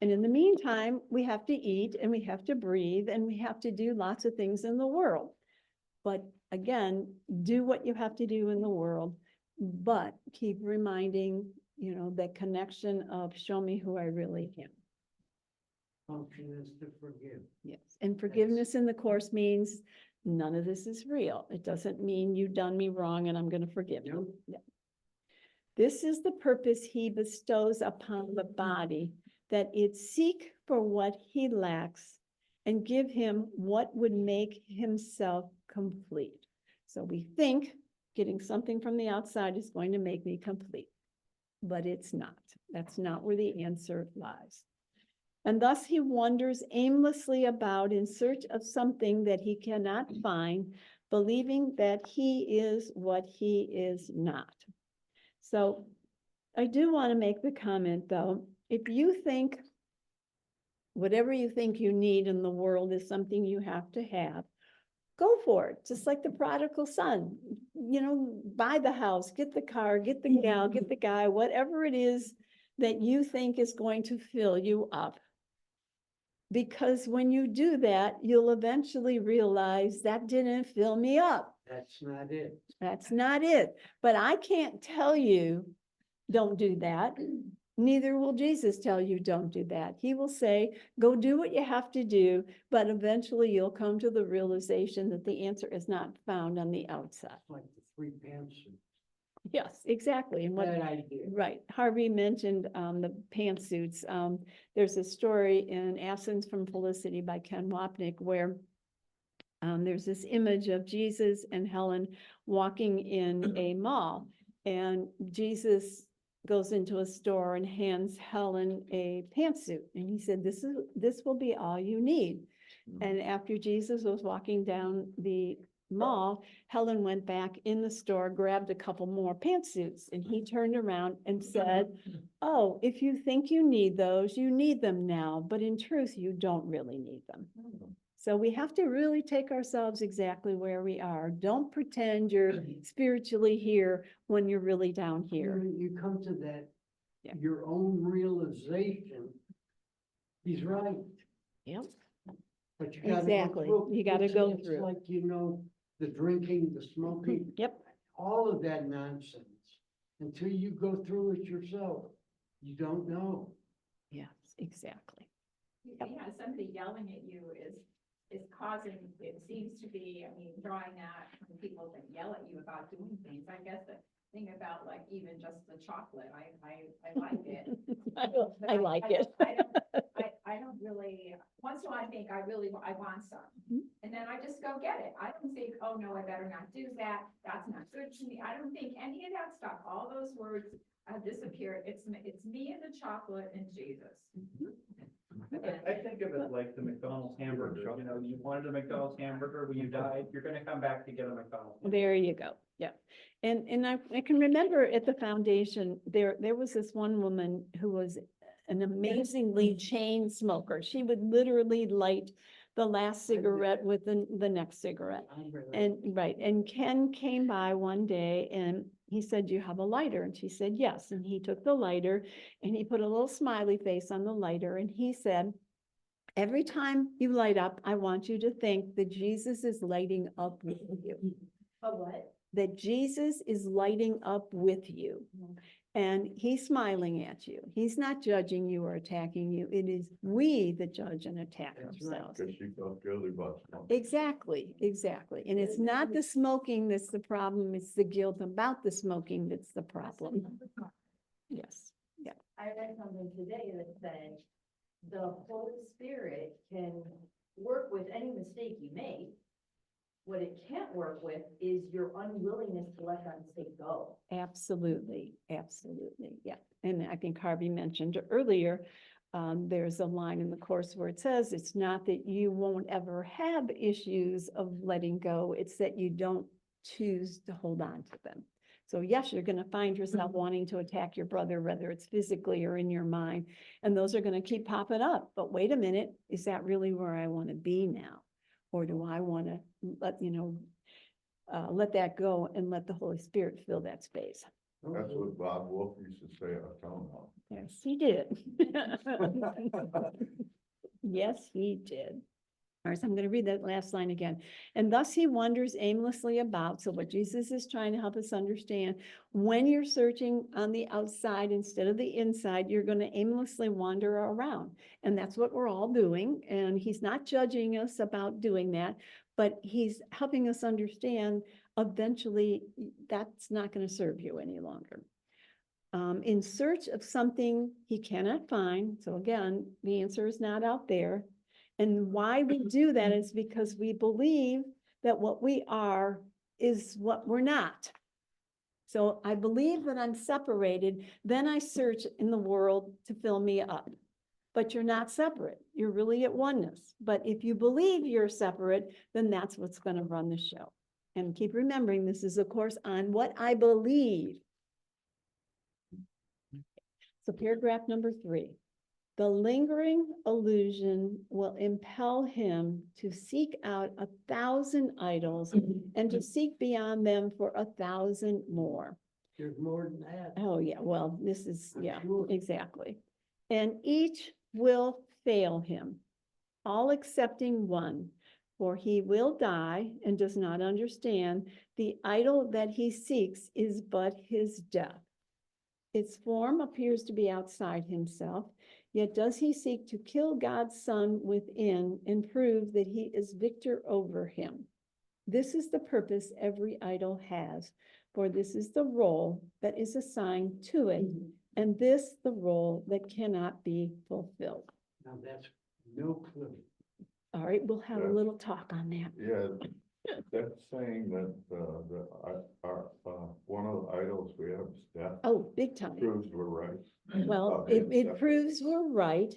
And in the meantime, we have to eat and we have to breathe and we have to do lots of things in the world. But again, do what you have to do in the world, but keep reminding, that connection of show me who I really am. Function is to forgive. Yes, and forgiveness in the Course means none of this is real. It doesn't mean you've done me wrong and I'm going to forgive you. Nope. Yeah. This is the purpose he bestows upon the body, that it seek for what he lacks and give him what would make himself complete. So we think getting something from the outside is going to make me complete, but it's not. That's not where the answer lies. And thus he wanders aimlessly about in search of something that he cannot find, believing that he is what he is not. So I do want to make the comment, though, if you think whatever you think you need in the world is something you have to have, go for it. Just like the prodigal son, buy the house, get the car, get the gal, get the guy, whatever it is that you think is going to fill you up. Because when you do that, you'll eventually realize that didn't fill me up. That's not it. That's not it. But I can't tell you, don't do that. Neither will Jesus tell you, don't do that. He will say, go do what you have to do, but eventually you'll come to the realization that the answer is not found on the outside. It's like the 3 pantsuits. Yes, exactly. And what, That idea. right, Harvey mentioned the pantsuits. There's a story in Absence from Felicity by Ken Wapnick where there's this image of Jesus and Helen walking in a mall, and Jesus goes into a store and hands Helen a pantsuit, and he said, this will be all you need. And after Jesus was walking down the mall, Helen went back in the store, grabbed a couple more pantsuits, and he turned around and said, oh, if you think you need those, you need them now, but in truth, you don't really need them. So we have to really take ourselves exactly where we are. Don't pretend you're spiritually here when you're really down here. You come to that, Yeah. your own realization. He's right, Yep. but you gotta Exactly. go through. You gotta It's- go it's through. like, the drinking, the smoking, Yep. all of that nonsense. Until you go through it yourself, you don't know. Yes, exactly. Yeah, somebody yelling at you is causing, it seems to be, I mean, drawing that from people that yell at you about doing things. I guess the thing about like even just the chocolate, I like it. But I like it. I don't really, once in a while I think I want some. Mhm. And then I just go get it. I don't think, oh no, I better not do that. That's not good to me. I don't think any of that stuff, all those words have disappeared. It's me and the chocolate and Jesus. I think of it like the McDonald's hamburger, you know, you wanted a McDonald's hamburger when you died, you're gonna come back to get a McDonald's. There you go. Yeah. And I can remember at the foundation, there was this one woman who was an amazingly chain smoker. She would literally light the last cigarette with the next cigarette. And, right, and Ken came by one day and he said, "Do you have a lighter?" And she said, "Yes." And he took the lighter and he put a little smiley face on the lighter and he said, "Every time you light up, I want you to think that Jesus is lighting up with you." Oh, what? That Jesus is lighting up with you. And he's smiling at you. He's not judging you or attacking you. It is we that judge and attack That's right. ourselves. Cause she felt guilty about smoking. Exactly, exactly. And it's not the smoking that's the problem, it's the guilt about the smoking that's the problem. Yes, yeah. I read something today that said the Holy Spirit can work with any mistake you make. What it can't work with is your unwillingness to let that mistake go. Absolutely, absolutely, yeah. And I think Harvey mentioned earlier, there's a line in the course where it says, it's not that you won't ever have issues of letting go, it's that you don't choose to hold on to them. So yes, you're gonna find yourself wanting to attack your brother, whether it's physically or in your mind, and those are gonna keep popping up. But wait a minute, is that really where I wanna be now? Or do I wanna let that go and let the Holy Spirit fill that space? That's what Bob Wolf used to say at our town hall. Yes, he did. Yes, he did. All right, so I'm going to read that last line again. "And thus he wanders aimlessly about." So what Jesus is trying to help us understand, when you're searching on the outside instead of the inside, you're going to aimlessly wander around. And that's what we're all doing. And he's not judging us about doing that, but he's helping us understand eventually that's not going to serve you any longer. In search of something he cannot find. So again, the answer is not out there. And why we do that is because we believe that what we are is what we're not. So I believe that I'm separated, then I search in the world to fill me up. But you're not separate. You're really at oneness. But if you believe you're separate, then that's what's going to run the show. And keep remembering, this is a course on what I believe. So paragraph number 3. "The lingering illusion will impel him to seek out 1,000 idols and to seek beyond them for 1,000 more." There's more than that. Oh, yeah, well, this is, I'm yeah, sure. exactly. "And each will fail him, all excepting one, for he will die and does not understand the idol that he seeks is but his death. Its form appears to be outside himself, yet does he seek to kill God's Son within and prove that he is victor over him. This is the purpose every idol has, for this is the role that is assigned to it, and this the role that cannot be fulfilled." Now that's no clue. All right, we'll have a Yeah. little talk on that. Yeah, that's saying that, one of the idols we have is death. Oh, big time. Proves we're right. Well, it proves we're right.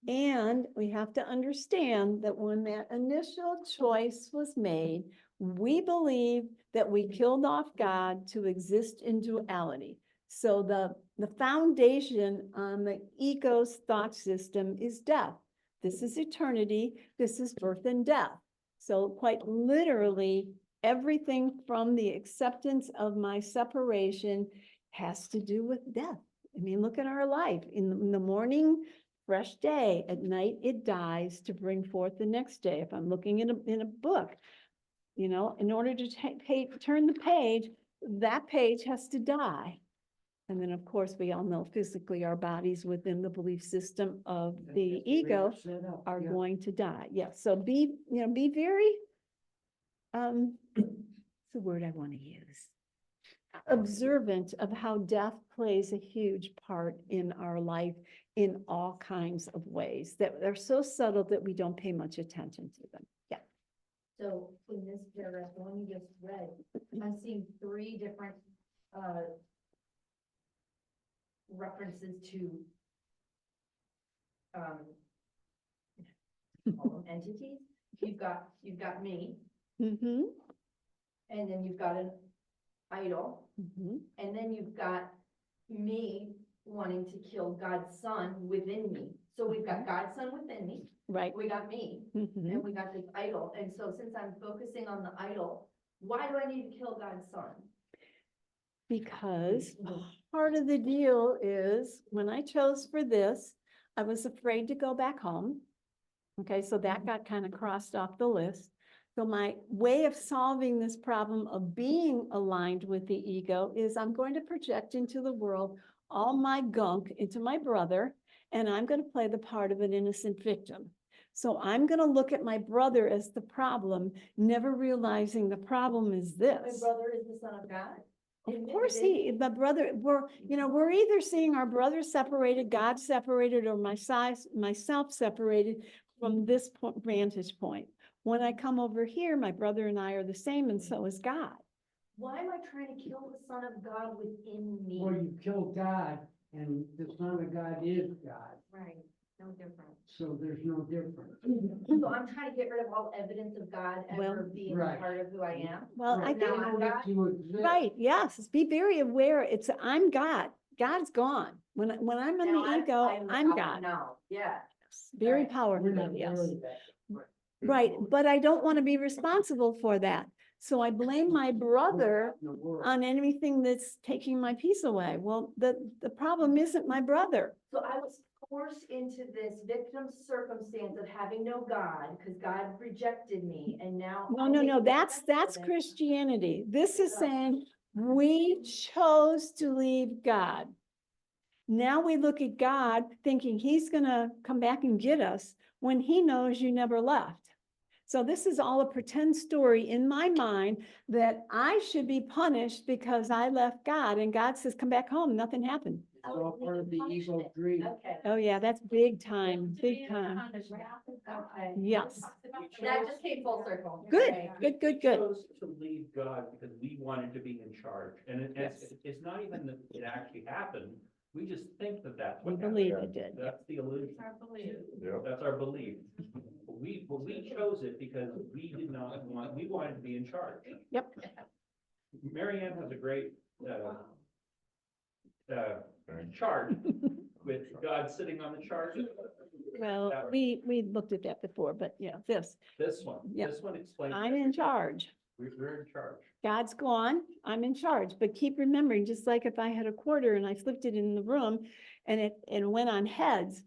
And we have to understand that when that initial choice was made, we believe that we killed off God to exist in duality. So the foundation on the ego's thought system is death. This is eternity. This is birth and death. So quite literally, everything from the acceptance of my separation has to do with death. I mean, look at our life. In the morning, fresh day. At night, it dies to bring forth the next day. If I'm looking in a book, in order to turn the page, that page has to die. And then, of course, we all know physically our bodies within the belief system of That's the way ego it's set up, are yeah. going to die. Yes, so be, be very, what's the word I want to use? Observant of how death plays a huge part in our life in all kinds of ways that they're so subtle that we don't pay much attention to them. Yeah. So in this paragraph, the one you just read, I'm seeing 3 different, references to, call them entities. You've got me, Mm-hmm. and then you've got an idol, Mm-hmm. and then you've got me wanting to kill God's son within me. So we've got God's son within me, Right. we got me, Mm-hmm. and we got this idol. And so since I'm focusing on the idol, why do I need to kill God's son? Because part of the deal is when I chose for this, I was afraid to go back home. Okay, so that got kind of crossed off the list. So my way of solving this problem of being aligned with the ego is I'm going to project into the world all my gunk into my brother, and I'm going to play the part of an innocent victim. So I'm going to look at my brother as the problem, never realizing the problem is My this. brother is the son of God. Of Isn't it course, within me? my brother, we're either seeing our brother separated, God separated, or myself separated from this vantage point. When I come over here, my brother and I are the same, and so is God. Why am I trying to kill the son of God within me? Well, you kill God, and the Son of God is God, Right, no different. so there's no difference. So I'm trying to get rid of all evidence of God ever Well, being right. part of who I am. Well, I Right, think, now in order to exist. right, yes, be very aware, I'm God. God's gone. When I'm in Now the ego, I'm out God. now, yeah. Very Right. powerful, We're not yes. worried about it. Right, but I don't want to be responsible for that. So I blame my brother In the world. on anything that's taking my peace away. Well, the problem isn't my brother. So I was forced into this victim circumstance of having no God, because God rejected me, and now. No, that's Christianity. This is saying we chose to leave God. Now we look at God thinking he's gonna come back and get us when he knows you never left. So this is all a pretend story in my mind that I should be punished because I left God, and God says, come back home, nothing happened. It's all part of the ego dream. Okay. Oh yeah, that's big time, To big be time. punished. Okay. Yes. That just came full circle. Good, Okay. good, good, We good. chose to leave God because we wanted to be in charge. And Yes. it's not even that it actually happened. We just think that that's We what happened. believe it did. That's the illusion. It's our belief. Yeah. That's our belief. We chose it because we did not want, we wanted to be in charge. Yep. Mary Ann has a great, chart with God sitting on the chart. Well, we looked at that before, but yeah, This one, Yeah. this one explains. I'm in charge. We're in charge. God's gone, I'm in charge, but keep remembering, just like if I had a quarter and I flipped it in the room and it went on heads,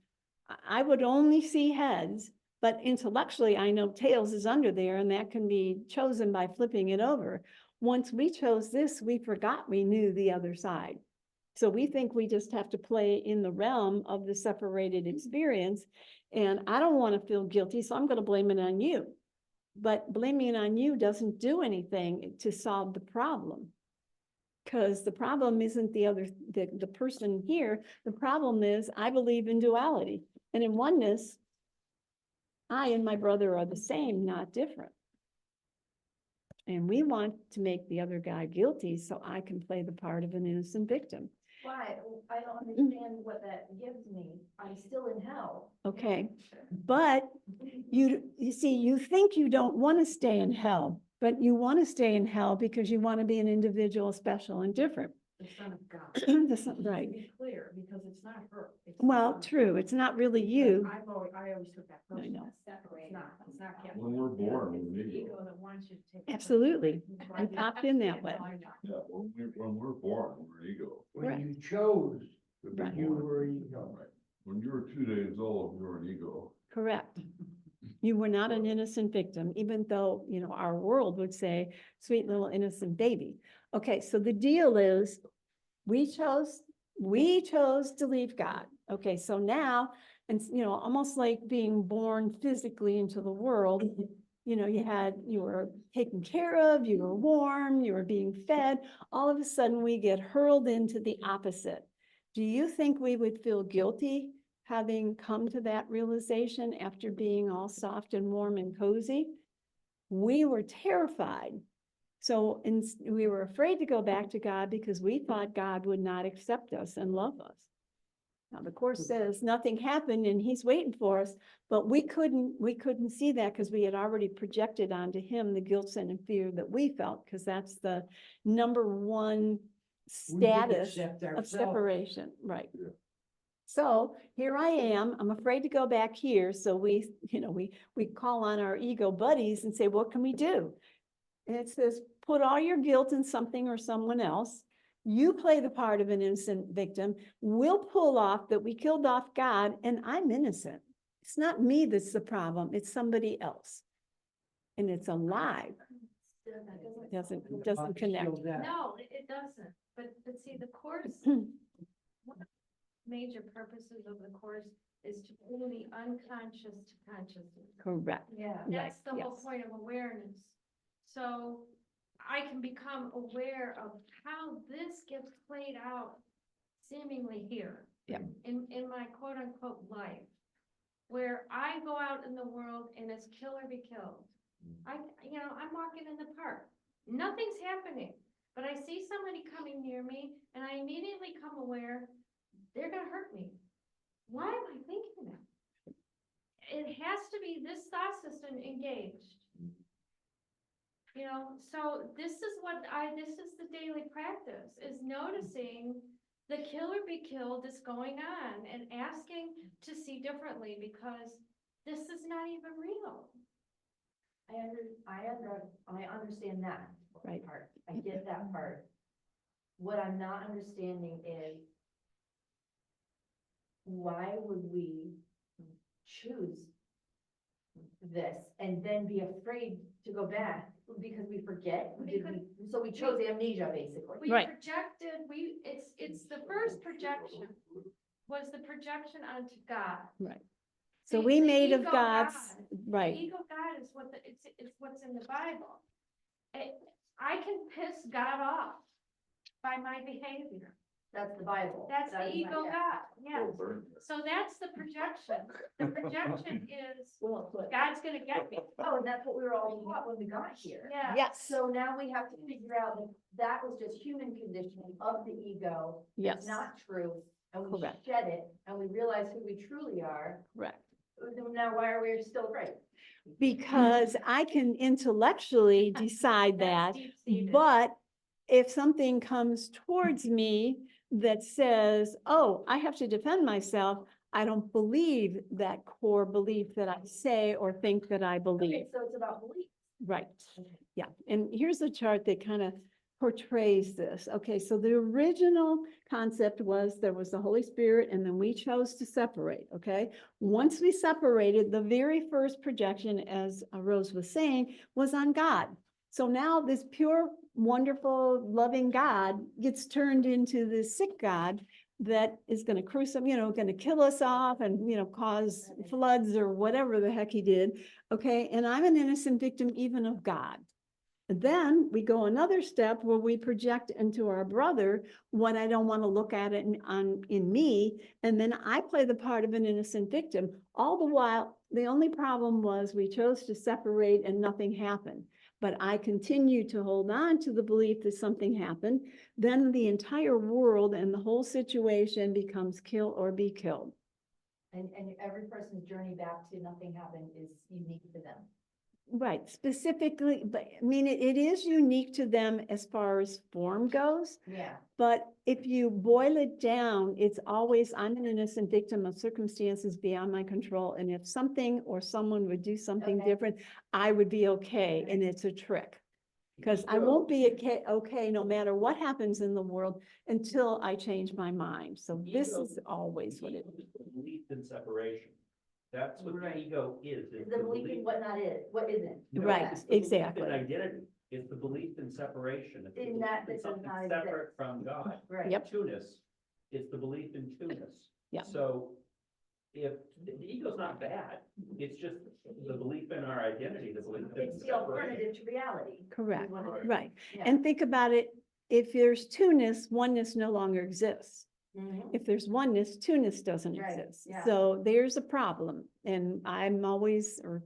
I would only see heads, but intellectually I know tails is under there and that can be chosen by flipping it over. Once we chose this, we forgot we knew the other side. So we think we just have to play in the realm of the separated experience. And I don't want to feel guilty, so I'm going to blame it on you. But blaming it on you doesn't do anything to solve the problem. Because the problem isn't the person here. The problem is I believe in duality. And in oneness, I and my brother are the same, not different. And we want to make the other guy guilty so I can play the part of an innocent victim. Why? I don't understand what that gives me. I'm still in hell. Okay, but you see, you think you don't want to stay in hell, but you want to stay in hell because you want to be an individual, special and different. The son of God. That's not right. To be clear, because it's not her. it's the Well, son of true, God. it's not really Because you. I always took that I person. know. It's not Kevin. When we're born, It's we're the ego. ego that wants you to take. the Absolutely. person. You popped in that way. No, I know. Yeah, when we're born, we're ego. When you chose, To be Right. you born. were ego. Right. When you were 2 days old, you were an ego. Correct. You were not an innocent victim, even though, our world would say, sweet little innocent baby. Okay, so the deal is, We chose to leave God. Okay, so now, and almost like being born physically into the world, you were taken care of, you were warm, you were being fed. All of a sudden, we get hurled into the opposite. Do you think we would feel guilty having come to that realization after being all soft and warm and cozy? We were terrified. So we were afraid to go back to God because we thought God would not accept us and love us. Now, the Course says nothing happened and he's waiting for us, but we couldn't see that because we had already projected onto him the guilt, sin, and fear that we felt, because that's the number one We didn't status accept of ourselves. separation, right? Yeah. So here I am, I'm afraid to go back here. So we call on our ego buddies and say, what can we do? And it says, put all your guilt in something or someone else. You play the part of an innocent victim. We'll pull off that we killed off God and I'm innocent. It's not me that's the problem, it's somebody else. And it's a lie. Doesn't connect. Still that. No, it doesn't. But see, the Course, one of the major purposes of the Course is to bring the unconscious to consciousness. Correct. Yeah. That's the whole yes. point of awareness. So I can become aware of how this gets played out seemingly here. Yeah. In my quote unquote life, where I go out in the world and it's kill or be killed. I'm walking in the park. Nothing's happening, but I see somebody coming near me and I immediately come aware they're gonna hurt me. Why am I thinking that? It has to be this thought system engaged. So this is the daily practice, is noticing the kill or be killed is going on and asking to see differently, because this is not even real. I understand that Right. part. I get that part. What I'm not understanding is why would we choose this and then be afraid to go back because we forget? So we chose amnesia, basically. We Right. projected, it's the first projection was the projection onto God. Right. So See, we the made of ego God's, God. right, The ego God is it's what's in the Bible. I can piss God off by my behavior. That's the Bible. That's the That is my ego text. God, yes. Well, burn it. So that's the projection. The projection is, Well put. God's gonna get me. Oh, and that's what we were all taught when we got here. Yeah. yes, So now we have to figure out that that was just human conditioning of the ego. yes, It's not true, and we Correct. shed it, and we realize who we truly are. correct. Now, why are we still afraid? Because I can intellectually decide that, That's deep-seated. but if something comes towards me that says, oh, I have to defend myself, I don't believe that core belief that I say or think that I believe. Okay, so it's about belief. Right, Okay. yeah, and here's a chart that kind of portrays this. Okay, so the original concept was there was the Holy Spirit and then we chose to separate, okay? Once we separated, the very first projection, as Rose was saying, was on God. So now this pure, wonderful, loving God gets turned into this sick God that is going to going to kill us off and, cause floods or whatever the heck he did. Okay, and I'm an innocent victim even of God. Then we go another step where we project into our brother what I don't want to look at it in me. And then I play the part of an innocent victim. All the while, the only problem was we chose to separate and nothing happened. But I continue to hold on to the belief that something happened. Then the entire world and the whole situation becomes kill or be killed. And every person's journey back to nothing happened is unique to them. Right, specifically, but I mean, it is unique to them as far as form goes. Yeah. But if you boil it down, it's always, I'm an innocent victim of circumstances beyond my control. And if something or someone would do something Okay. different, I would be okay. And it's a trick. Because I won't be okay no matter what happens in the world until I change my mind. So this Ego- is always what it Ego is. is the belief in separation. That's what Right. the ego is. Is the belief in what not is, what isn't. No, Right, it's the belief in exactly. Identity. It's the belief in separation. It's the In belief that in this does something not separate exist. from God. Right. Yep. Two-ness. It's the belief in two-ness. Yeah. So if the ego's not bad, it's just the belief in our identity, the belief in It's the separation. alternative to reality. is Correct, what it is. right. Yeah. And think about it, if there's two-ness, oneness no longer exists. Mhm. If there's oneness, two-ness doesn't Right, exist. yeah. So there's a problem. And I'm always, or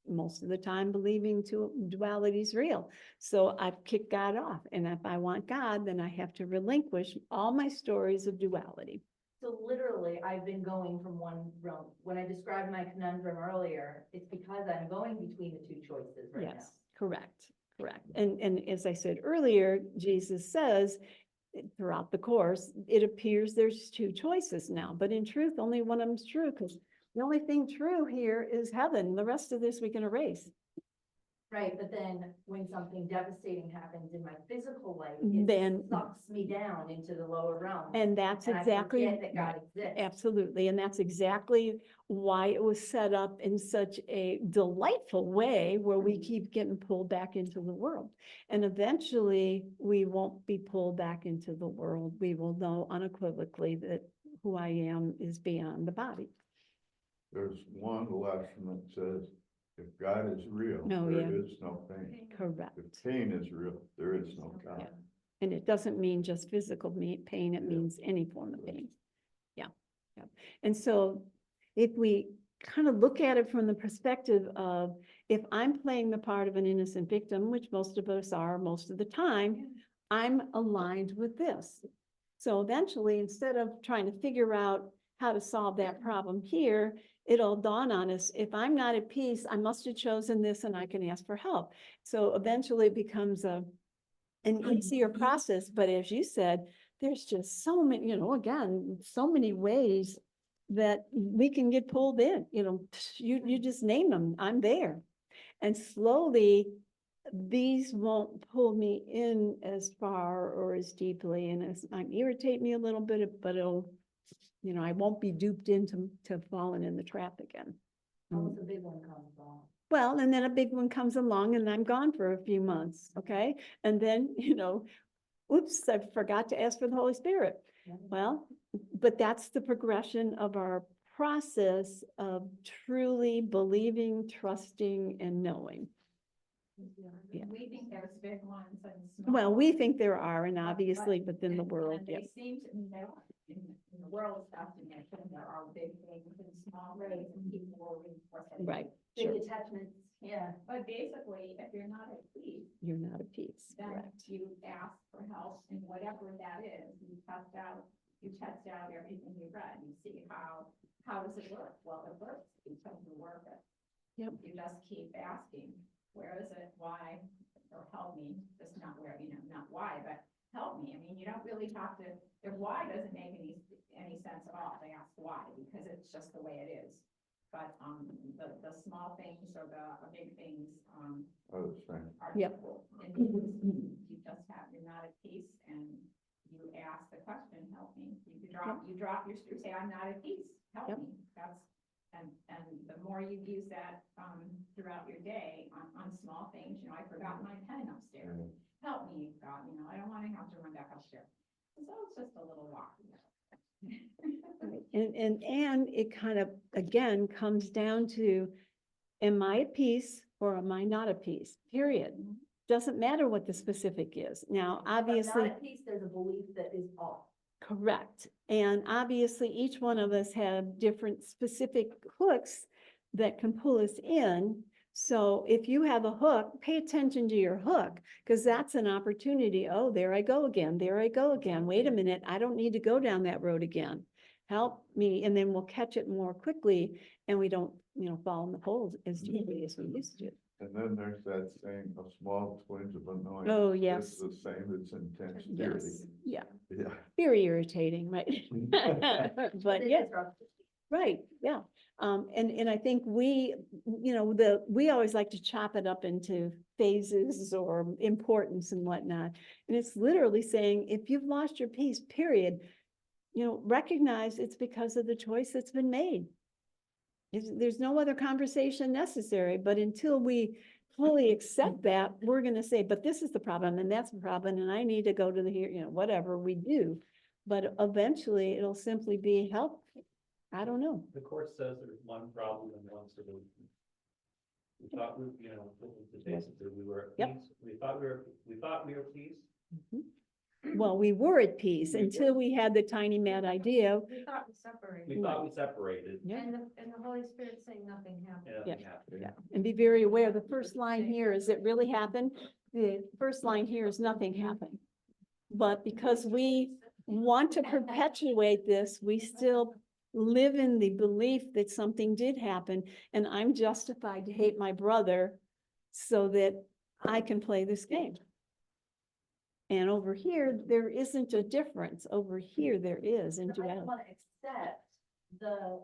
most of the time, believing duality is real. So I've kicked God off. And if I want God, then I have to relinquish all my stories of duality. So literally, I've been going from one realm. When I described my conundrum earlier, it's because I'm going between the two choices right now. Yes, correct, correct. And as I said earlier, Jesus says throughout the course, it appears there's two choices now, but in truth, only one of them's true, because the only thing true here is heaven. The rest of this we can erase. Right, but then when something devastating happens in my physical life, Then- it sucks me down into the lower realm. And that's And I exactly, forget that God right, exists. absolutely, and that's exactly why it was set up in such a delightful way where we keep getting pulled back into the world. And eventually, we won't be pulled back into the world. We will know unequivocally that who I am is beyond the body. There's one lesson that says, if God is real, Oh, there yeah. is no pain. Correct. If pain is real, there is no God. Yeah. And it doesn't mean just physical pain, it Yeah. means any form of pain. Yeah, yeah. And so if we kind of look at it from the perspective of, if I'm playing the part of an innocent victim, which most of us are most of the time, I'm aligned with this. So eventually, instead of trying to figure out how to solve that problem here, it'll dawn on us, if I'm not at peace, I must have chosen this and I can ask for help. So eventually it becomes an easier process, but as you said, there's just so many, again, so many ways that we can get pulled in, you just name them, I'm there. And slowly, these won't pull me in as far or as deeply, and as might irritate me a little bit, but it'll, I won't be duped into falling in the trap again. Unless a big one comes along. Well, and then a big one comes along and I'm gone for a few months, okay? And then, oops, I forgot to ask for the Holy Spirit. Yeah. Well, but that's the progression of our process of truly believing, trusting, and knowing. Yeah. We think there's big ones and small. Well, we ones. think there are, and obviously within the And- world, and yeah. They seem to, there are, in the world stuff, and there are big things and small things, and people will reinforce it. Right, Big sure, attachments, yeah. But basically, if you're not at peace, you're not at peace, then correct. you ask for help in whatever that is. You test out everything you read, you see how does it work? Well, it works because you work it. Yep. You just keep asking, where is it, why, or help me, just not where, not why, but help me. I mean, you don't really have to, if why doesn't make any sense at all, they ask why, because it's just the way it is. But, the small things or the big things, Are the same. are Yep. equal. And you just you're not at peace, and you ask the question, help me. You drop your, you say, I'm not at peace, help Yep. me. And the more you use that, throughout your day on small things, I forgot my pen upstairs. Yeah. Help me, God, I don't want to have to run back upstairs. So it's just a little walk. Right. And it kind of, again, comes down to, am I at peace or am I not at peace? Period. Doesn't matter what the specific is. Now, If I'm obviously. not at peace, there's a belief that is off. Correct. And obviously, each one of us have different specific hooks that can pull us in. So if you have a hook, pay attention to your hook, because that's an opportunity. Oh, there I go again. There I go again. Wait a minute. I don't need to go down that road again. Help me. And then we'll catch it more quickly and we don't, fall in the holes as deeply as we used to. And then there's that saying, a small twinge of annoyance. Oh, yes. It's the same as intense Yes. fury. Yeah. Yeah. Very irritating, right? But They yeah. disrupt. Right, yeah. And I think we always like to chop it up into phases or importance and whatnot. And it's literally saying, if you've lost your peace, period, recognize it's because of the choice that's been made. There's no other conversation necessary, but until we fully accept that, we're gonna say, but this is the problem and that's the problem and I need to go to the here, whatever we do. But eventually it'll simply be help. I don't know. The court says there's one problem and one solution. We thought basically we were at Yep. peace. We thought we were at peace. Well, we were at peace until we had the tiny mad idea. We thought we separated. We thought we separated. Yeah. And the Holy Spirit saying nothing happened. and nothing happened. Yeah, and be very aware, the first line here is it really happened? The first line here is nothing happened. But because we want to perpetuate this, we still live in the belief that something did happen and I'm justified to hate my brother so that I can play this game. And over here, there isn't a difference. Over here, there is in But I don't duality. wanna accept the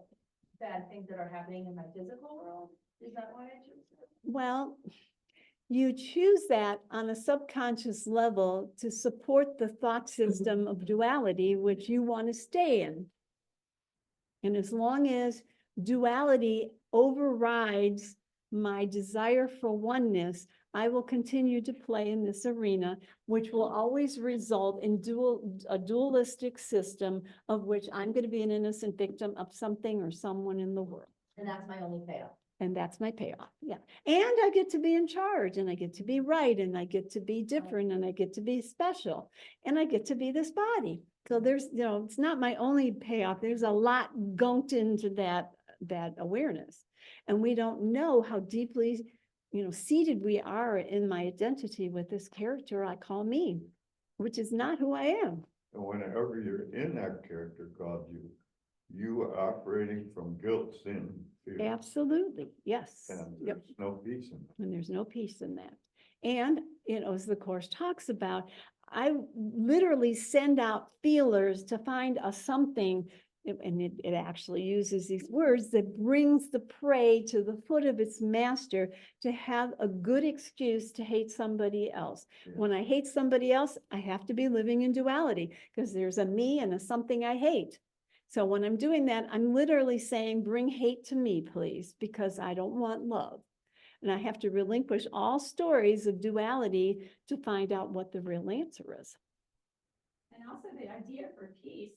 bad things that are happening in my physical world. Is that why I choose it? Well, you choose that on a subconscious level to support the thought system of duality, which you want to stay in. And as long as duality overrides my desire for oneness, I will continue to play in this arena, which will always result in a dualistic system of which I'm going to be an innocent victim of something or someone in the world. And that's my only payoff. And that's my payoff, yeah. And I get to be in charge and I get to be right and I get to be different and I get to be special and I get to be this body. So there's, it's not my only payoff. There's a lot gunked into that awareness. And we don't know how deeply, seated we are in my identity with this character I call me, which is not who I am. And whenever you're in that character called you are operating from guilt, sin, fear. Absolutely, yes. And Yep. there's no peace in that. And there's no peace in that. And, as the course talks about, I literally send out feelers to find a something, and it actually uses these words, that brings the prey to the foot of its master to have a good excuse to hate somebody else. Yeah. When I hate somebody else, I have to be living in duality because there's a me and a something I hate. So when I'm doing that, I'm literally saying, bring hate to me, please, because I don't want love. And I have to relinquish all stories of duality to find out what the real answer is. And also the idea for peace,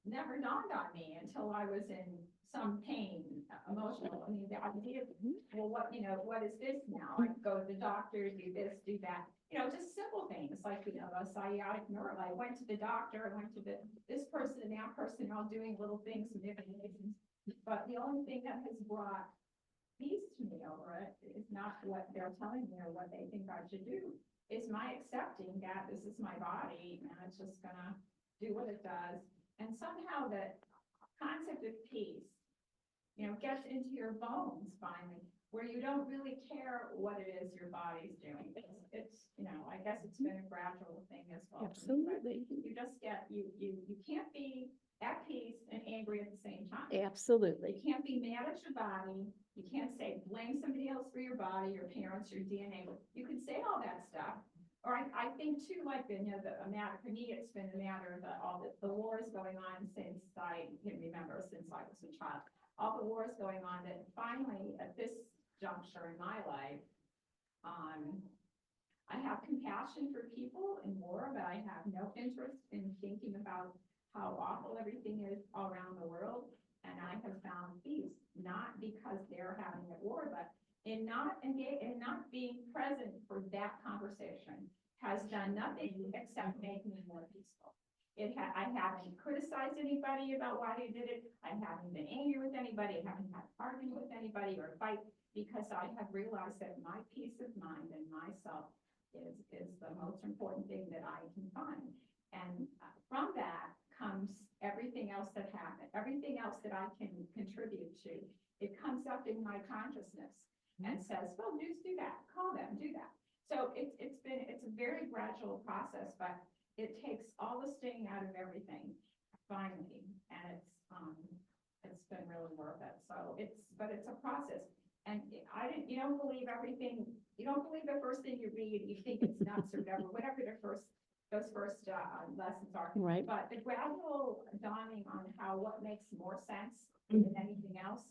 never dawned on me until I was in some pain, emotional. I mean, the idea of, well, what is this now? I go to the doctor, do this, do that. Just simple things like, a sciatic nerve. I went to the doctor, I went to this person and that person, all doing little things, manipulations. But the only thing that has brought peace to me over it is not what they're telling me or what they think I should do. It's my accepting that this is my body and it's just gonna do what it does. And somehow that concept of peace, gets into your bones finally, where you don't really care what it is your body's doing. It's I guess it's been a gradual thing as well. Absolutely. You just get, you can't be at peace and angry at the same time. Absolutely. You can't be mad at your body. You can't say, blame somebody else for your body, your parents, your DNA. You can say all that stuff. Or I think too, like the matter, for me, it's been a matter of all the wars going on since I can remember, since I was a child. All the wars going on that finally at this juncture in my life, I have compassion for people in war, but I have no interest in thinking about how awful everything is all around the world. And I have found peace, not because they're having a war, but in not being present for that conversation has done nothing except make me more peaceful. I haven't criticized anybody about why they did it. I haven't been angry with anybody. I haven't had an argument with anybody or fight, because I have realized that my peace of mind and myself is the most important thing that I can find. And from that comes everything else that happened, everything else that I can contribute to. It comes up in my consciousness and says, well, just do that, call them, do that. So it's a very gradual process, but it takes all the sting out of everything finally. And it's been really worth it. So it's a process. And you don't believe everything, you don't believe the first thing you read, you think it's nuts or whatever those first lessons are. Right. But the gradual dawning on what makes more sense than anything else,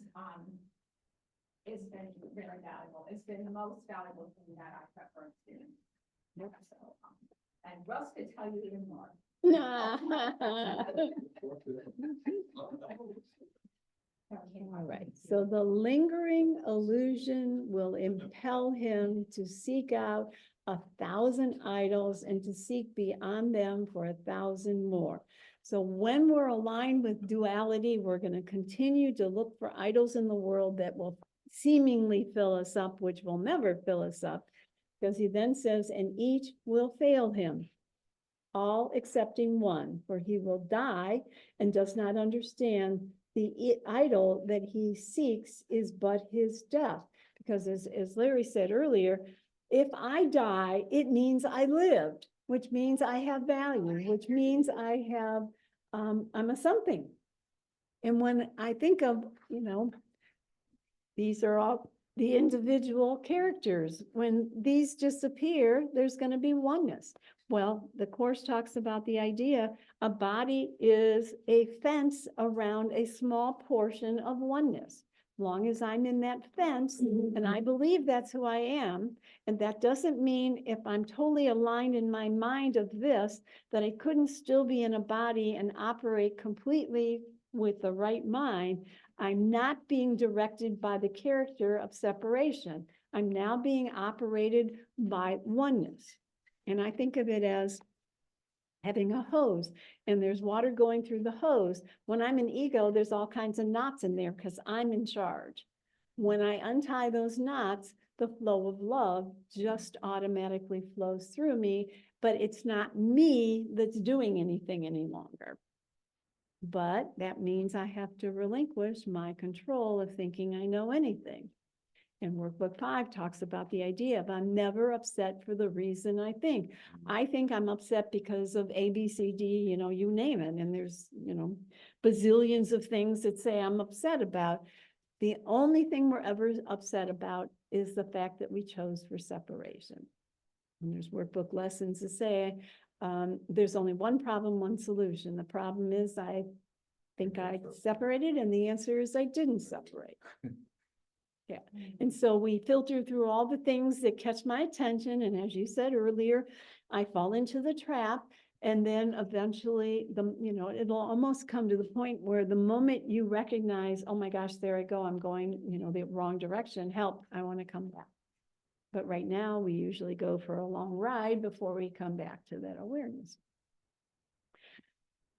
It's been very valuable. It's been the most valuable thing that I've ever experienced. So, and Russ could tell you even more. All right, so the lingering illusion will impel him to seek out 1,000 idols and to seek beyond them for 1,000 more. So when we're aligned with duality, we're going to continue to look for idols in the world that will seemingly fill us up, which will never fill us up, because he then says, and each will fail him, all excepting one, for he will die and does not understand the idol that he seeks is but his death. Because as Larry said earlier, if I die, it means I lived, which means I have value, which means I have, I'm a something. And when I think of, these are all the individual characters. When these disappear, there's going to be oneness. Well, the Course talks about the idea a body is a fence around a small portion of oneness. Long as I'm in that fence, and I believe that's who I am, and that doesn't mean if I'm totally aligned in my mind of this, that I couldn't still be in a body and operate completely with the right mind. I'm not being directed by the character of separation. I'm now being operated by oneness. And I think of it as having a hose and there's water going through the hose. When I'm an ego, there's all kinds of knots in there because I'm in charge. When I untie those knots, the flow of love just automatically flows through me, but it's not me that's doing anything any longer. But that means I have to relinquish my control of thinking I know anything. And Workbook 5 talks about the idea of I'm never upset for the reason I think. I think I'm upset because of A, B, C, D, you name it. And there's, bazillions of things that say I'm upset about. The only thing we're ever upset about is the fact that we chose for separation. And there's workbook lessons that say, there's only one problem, one solution. The problem is I think I separated, and the answer is I didn't separate. Yeah. And so we filter through all the things that catch my attention. And as you said earlier, I fall into the trap. And then eventually it'll almost come to the point where the moment you recognize, oh my gosh, there I go, I'm going, the wrong direction. Help, I want to come back. But right now we usually go for a long ride before we come back to that awareness.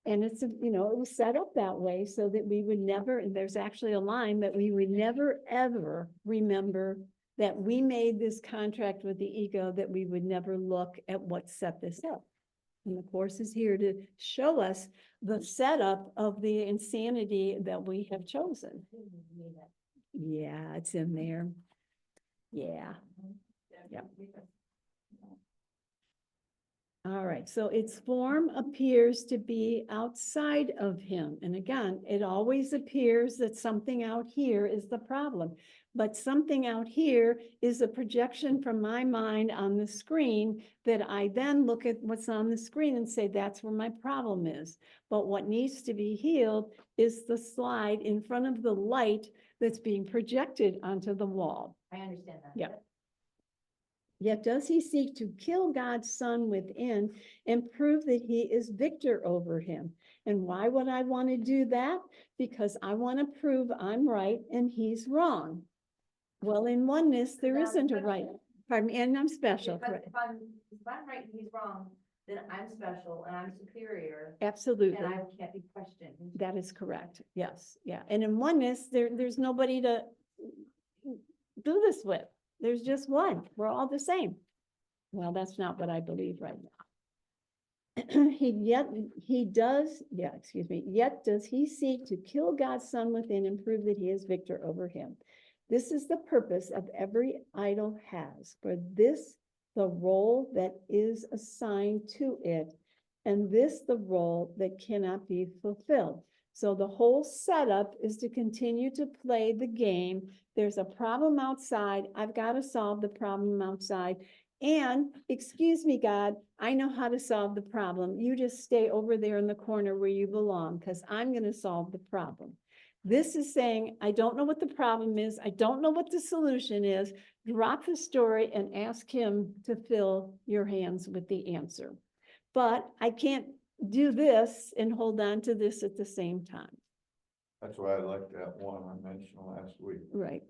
And it's, it was set up that way so that we would never, and there's actually a line that we would never, ever remember that we made this contract with the ego, that we would never look at what set this up. And the Course is here to show us the setup of the insanity that we have chosen. Yeah, it's in there. Yeah. Yeah. All right, so its form appears to be outside of him. And again, it always appears that something out here is the problem. But something out here is a projection from my mind on the screen that I then look at what's on the screen and say, that's where my problem is. But what needs to be healed is the slide in front of the light that's being projected onto the wall. I understand that. Yeah. Yet does he seek to kill God's Son within and prove that he is victor over him. And why would I want to do that? Because I want to prove I'm right and he's wrong. Well, in oneness, there isn't a right. Pardon me, and I'm special. If I'm right and he's wrong, then I'm special and I'm superior. Absolutely. And I can't be questioned. That is correct. Yes. Yeah. And in oneness, there's nobody to do this with. There's just one. We're all the same. Well, that's not what I believe right now. Yet does he seek to kill God's Son within and prove that he is victor over him. This is the purpose of every idol has, for this the role that is assigned to it, and this the role that cannot be fulfilled. So the whole setup is to continue to play the game. There's a problem outside. I've got to solve the problem outside. And excuse me, God, I know how to solve the problem. You just stay over there in the corner where you belong, because I'm going to solve the problem. This is saying, I don't know what the problem is. I don't know what the solution is. Drop the story and ask him to fill your hands with the answer. But I can't do this and hold on to this at the same time. That's why I like that one I mentioned last week. Right.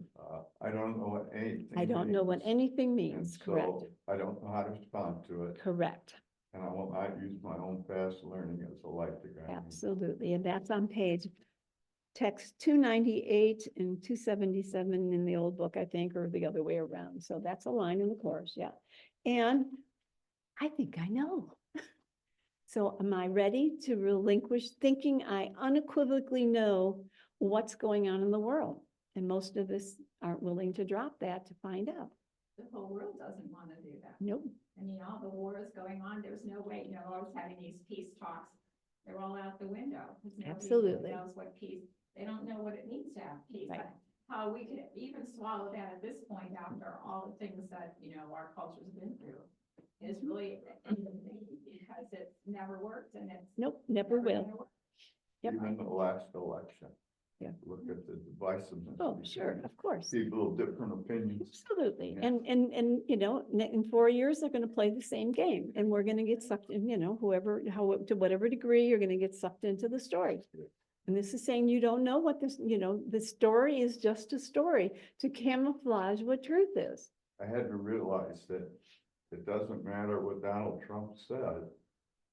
I don't know what anything. I don't know what means, anything and means, correct, so I don't know how to respond to it, correct. and I will not use my own fast learning as a light to guide me. Absolutely, and that's on page text 298 and 277 in the old book, I think, or the other way around. So that's a line in the course, yeah. And I think I know. So am I ready to relinquish thinking I unequivocally know what's going on in the world? And most of us aren't willing to drop that to find out. The whole world doesn't want to do that. Nope, I mean, all the wars going on, there's no way, always having these peace talks, they're all out the window. 'Cause nobody really Absolutely. knows what peace, they don't know what it means to have peace. Right. But how we could even swallow that at this point after all the things that, our culture's been through is really, because it's never worked and it's. nope, never will. gonna work. Yep. Even the last election. Yeah. Look at the divisiveness. Oh, sure, of course. People of different opinions. Absolutely. Yeah. And, in 4 years, they're gonna play the same game and we're gonna get sucked in, to whatever degree, you're gonna get sucked into the story. And this is saying you don't know what this, the story is just a story to camouflage what truth is. I had to realize that it doesn't matter what Donald Trump said.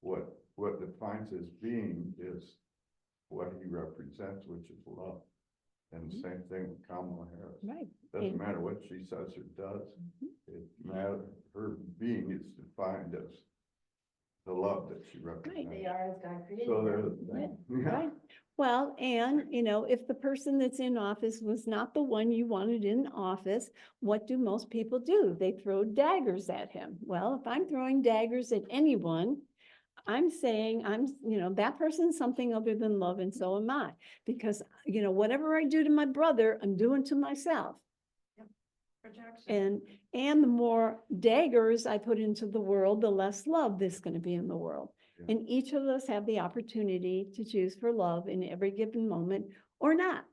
What defines his being is what he represents, which is love. And the same thing with Kamala Harris. Right. Doesn't And- matter what she says or does. Mhm. It matters, her being is defined as the love that she represents. They are as God created So them. there's, yeah, Right. Well, and, if the person that's in office was not the one you wanted in office, what do most people do? They throw daggers at him. Well, if I'm throwing daggers at anyone, I'm saying that person's something other than love, and so am I. Because, whatever I do to my brother, I'm doing to myself. Projection. And the more daggers I put into the world, the less love there's going to be in the world. Yeah. And each of us have the opportunity to choose for love in every given moment or not.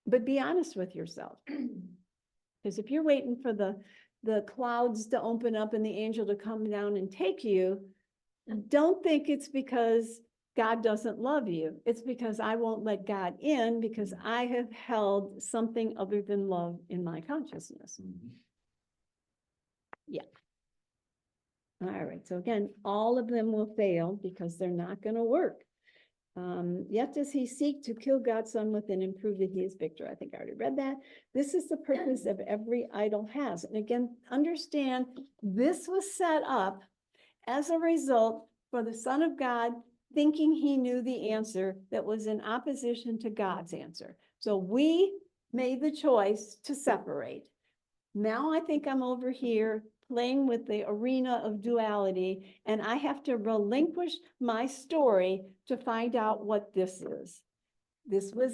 But be honest with yourself. Because if you're waiting for the clouds to open up and the angel to come down and take you, don't think it's because God doesn't love you. It's because I won't let God in because I have held something other than love in my consciousness. Mhm. All right, so again, all of them will fail because they're not going to work. Yet does he seek to kill God's son within and prove that he is victor. I think I already read that. This is the purpose of every idol has. And again, understand this was set up as a result for the Son of God thinking he knew the answer that was in opposition to God's answer. So we made the choice to separate. Now I think I'm over here playing with the arena of duality, and I have to relinquish my story to find out what this is.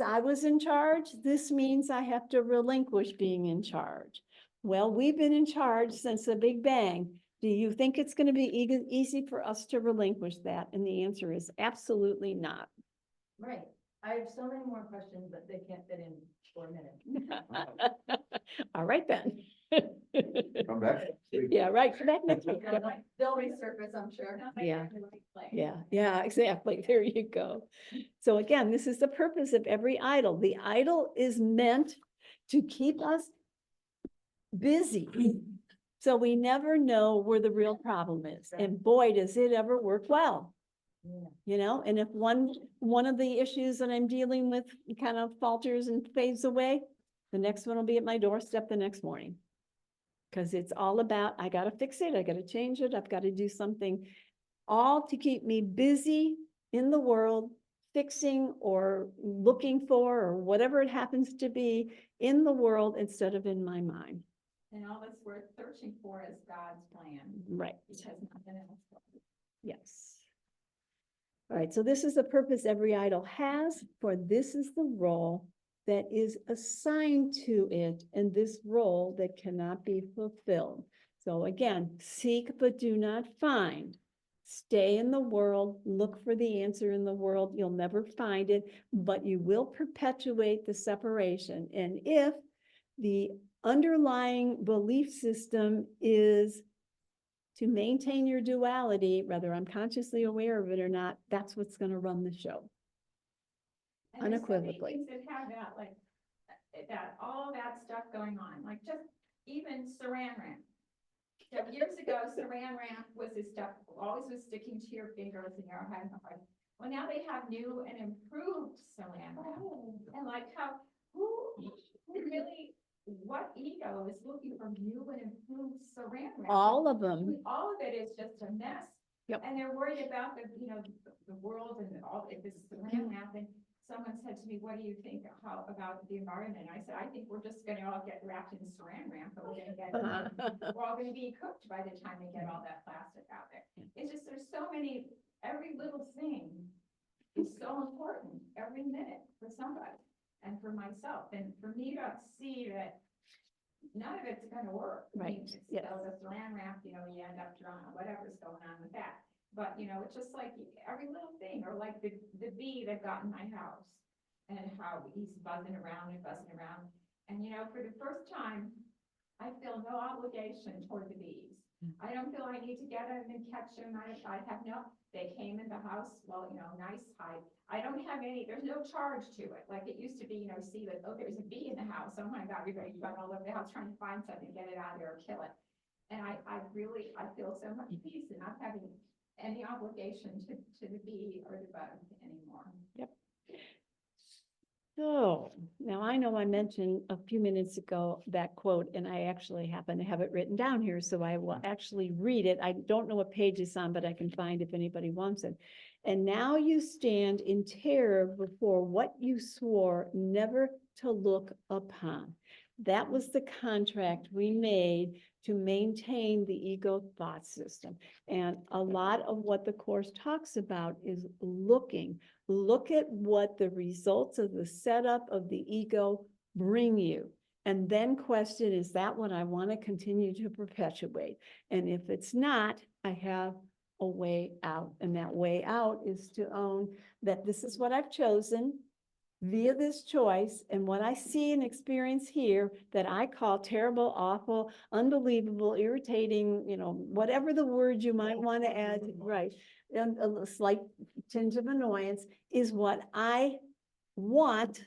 I was in charge. This means I have to relinquish being in charge. Well, we've been in charge since the Big Bang. Do you think it's going to be easy for us to relinquish that? And the answer is absolutely not. Right. I have so many more questions, but they can't fit in 4 minutes. All right, then. Come back. Yeah, right. Come back next week. They'll resurface, I'm sure. Yeah. Yeah, exactly. There you go. So again, this is the purpose of every idol. The idol is meant to keep us busy. So we never know where the real problem is. And boy, does it ever work well. Yeah. And if one of the issues that I'm dealing with kind of falters and fades away, the next one will be at my doorstep the next morning. Because it's all about, I got to fix it. I got to change it. I've got to do something, all to keep me busy in the world, fixing or looking for, or whatever it happens to be in the world instead of in my mind. And all that's worth searching for is God's plan, Right. which has nothing else. Yes. All right, so this is the purpose every idol has, for this is the role that is assigned to it, and this role that cannot be fulfilled. So again, seek but do not find. Stay in the world, look for the answer in the world. You'll never find it, but you will perpetuate the separation. And if the underlying belief system is to maintain your duality, whether I'm consciously aware of it or not, that's what's going to run the show. And there's so many Unequivocally. things that have that, like, that, all that stuff going on, like just even saran wrap. So years ago, saran wrap was this stuff, always was sticking to your fingers and your hand. Well, now they have new and improved saran wrap. And like how, who really, what ego is looking for new and improved saran wrap? All of them. All of it is just a mess. Yep. And they're worried about the, the world and all, if this saran wrap, and someone said to me, what do you think, about the environment? And I said, I think we're just gonna all get wrapped in saran wrap, but we're gonna get, we're all gonna be cooked by the time we get all that plastic out there. It's just, there's so many, every little thing is so important, every minute for somebody and for myself. And for me to see that none of it's gonna work. I mean, Right, it's, yes. the saran wrap, you end up drunk, whatever's going on with that. But, it's just like every little thing, or like the bee that got in my house and how he's buzzing around and buzzing around. And, for the first time, I feel no obligation toward the bees. I don't feel I need to get them and catch them. I have no, they came in the house, well, nice hide. I don't have any, there's no charge to it. Like it used to be, see that, oh, there's a bee in the house. Oh my God, everybody run all over the house trying to find something, get it out of there or kill it. And I feel so much peace in not having any obligation to the bee or the bug anymore. So now I know I mentioned a few minutes ago that quote, and I actually happen to have it written down here, so I will actually read it. I don't know what page it's on, but I can find if anybody wants it. And now you stand in terror before what you swore never to look upon. That was the contract we made to maintain the ego thought system. And a lot of what the course talks about is looking. Look at what the results of the setup of the ego bring you. And then question, is that what I want to continue to perpetuate? And if it's not, I have a way out. And that way out is to own that this is what I've chosen via this choice, and what I see and experience here that I call terrible, awful, unbelievable, irritating, whatever the word you might want to add, right? And a slight tinge of annoyance is what I want,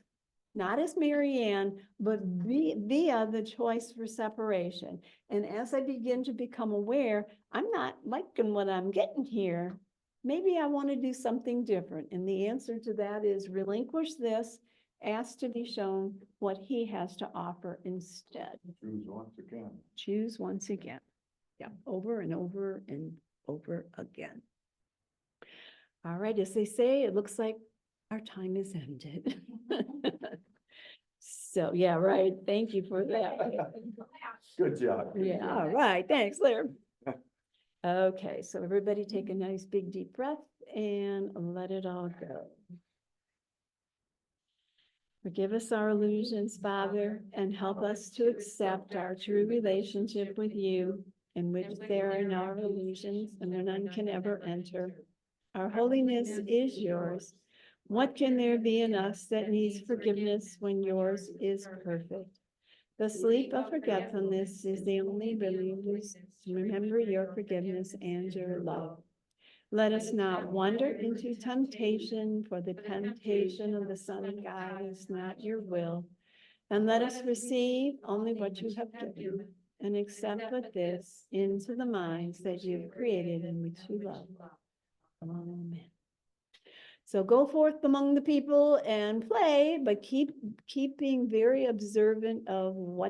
not as Mary Ann, but via the choice for separation. And as I begin to become aware, I'm not liking what I'm getting here. Maybe I want to do something different. And the answer to that is relinquish this, ask to be shown what he has to offer instead. Choose once again. Choose once again. Yeah, over and over and over again. All right, as they say, it looks like our time is ended. So, yeah, right. Thank you for that. Good job. Yeah, all right. Thanks, Larry. Okay, so everybody take a nice big deep breath and let it all go. Forgive us our illusions, Father, and help us to accept our true relationship with you, in which there are no illusions and where none can ever enter. Our holiness is yours. What can there be in us that needs forgiveness when yours is perfect? The sleep of forgetfulness is the only release to remember your forgiveness and your love. Let us not wander into temptation, for the temptation of the Son of God is not your will. And let us receive only what you have given, and accept with this into the minds that you've created and which you love. Amen. So go forth among the people and play, but keep being very observant of what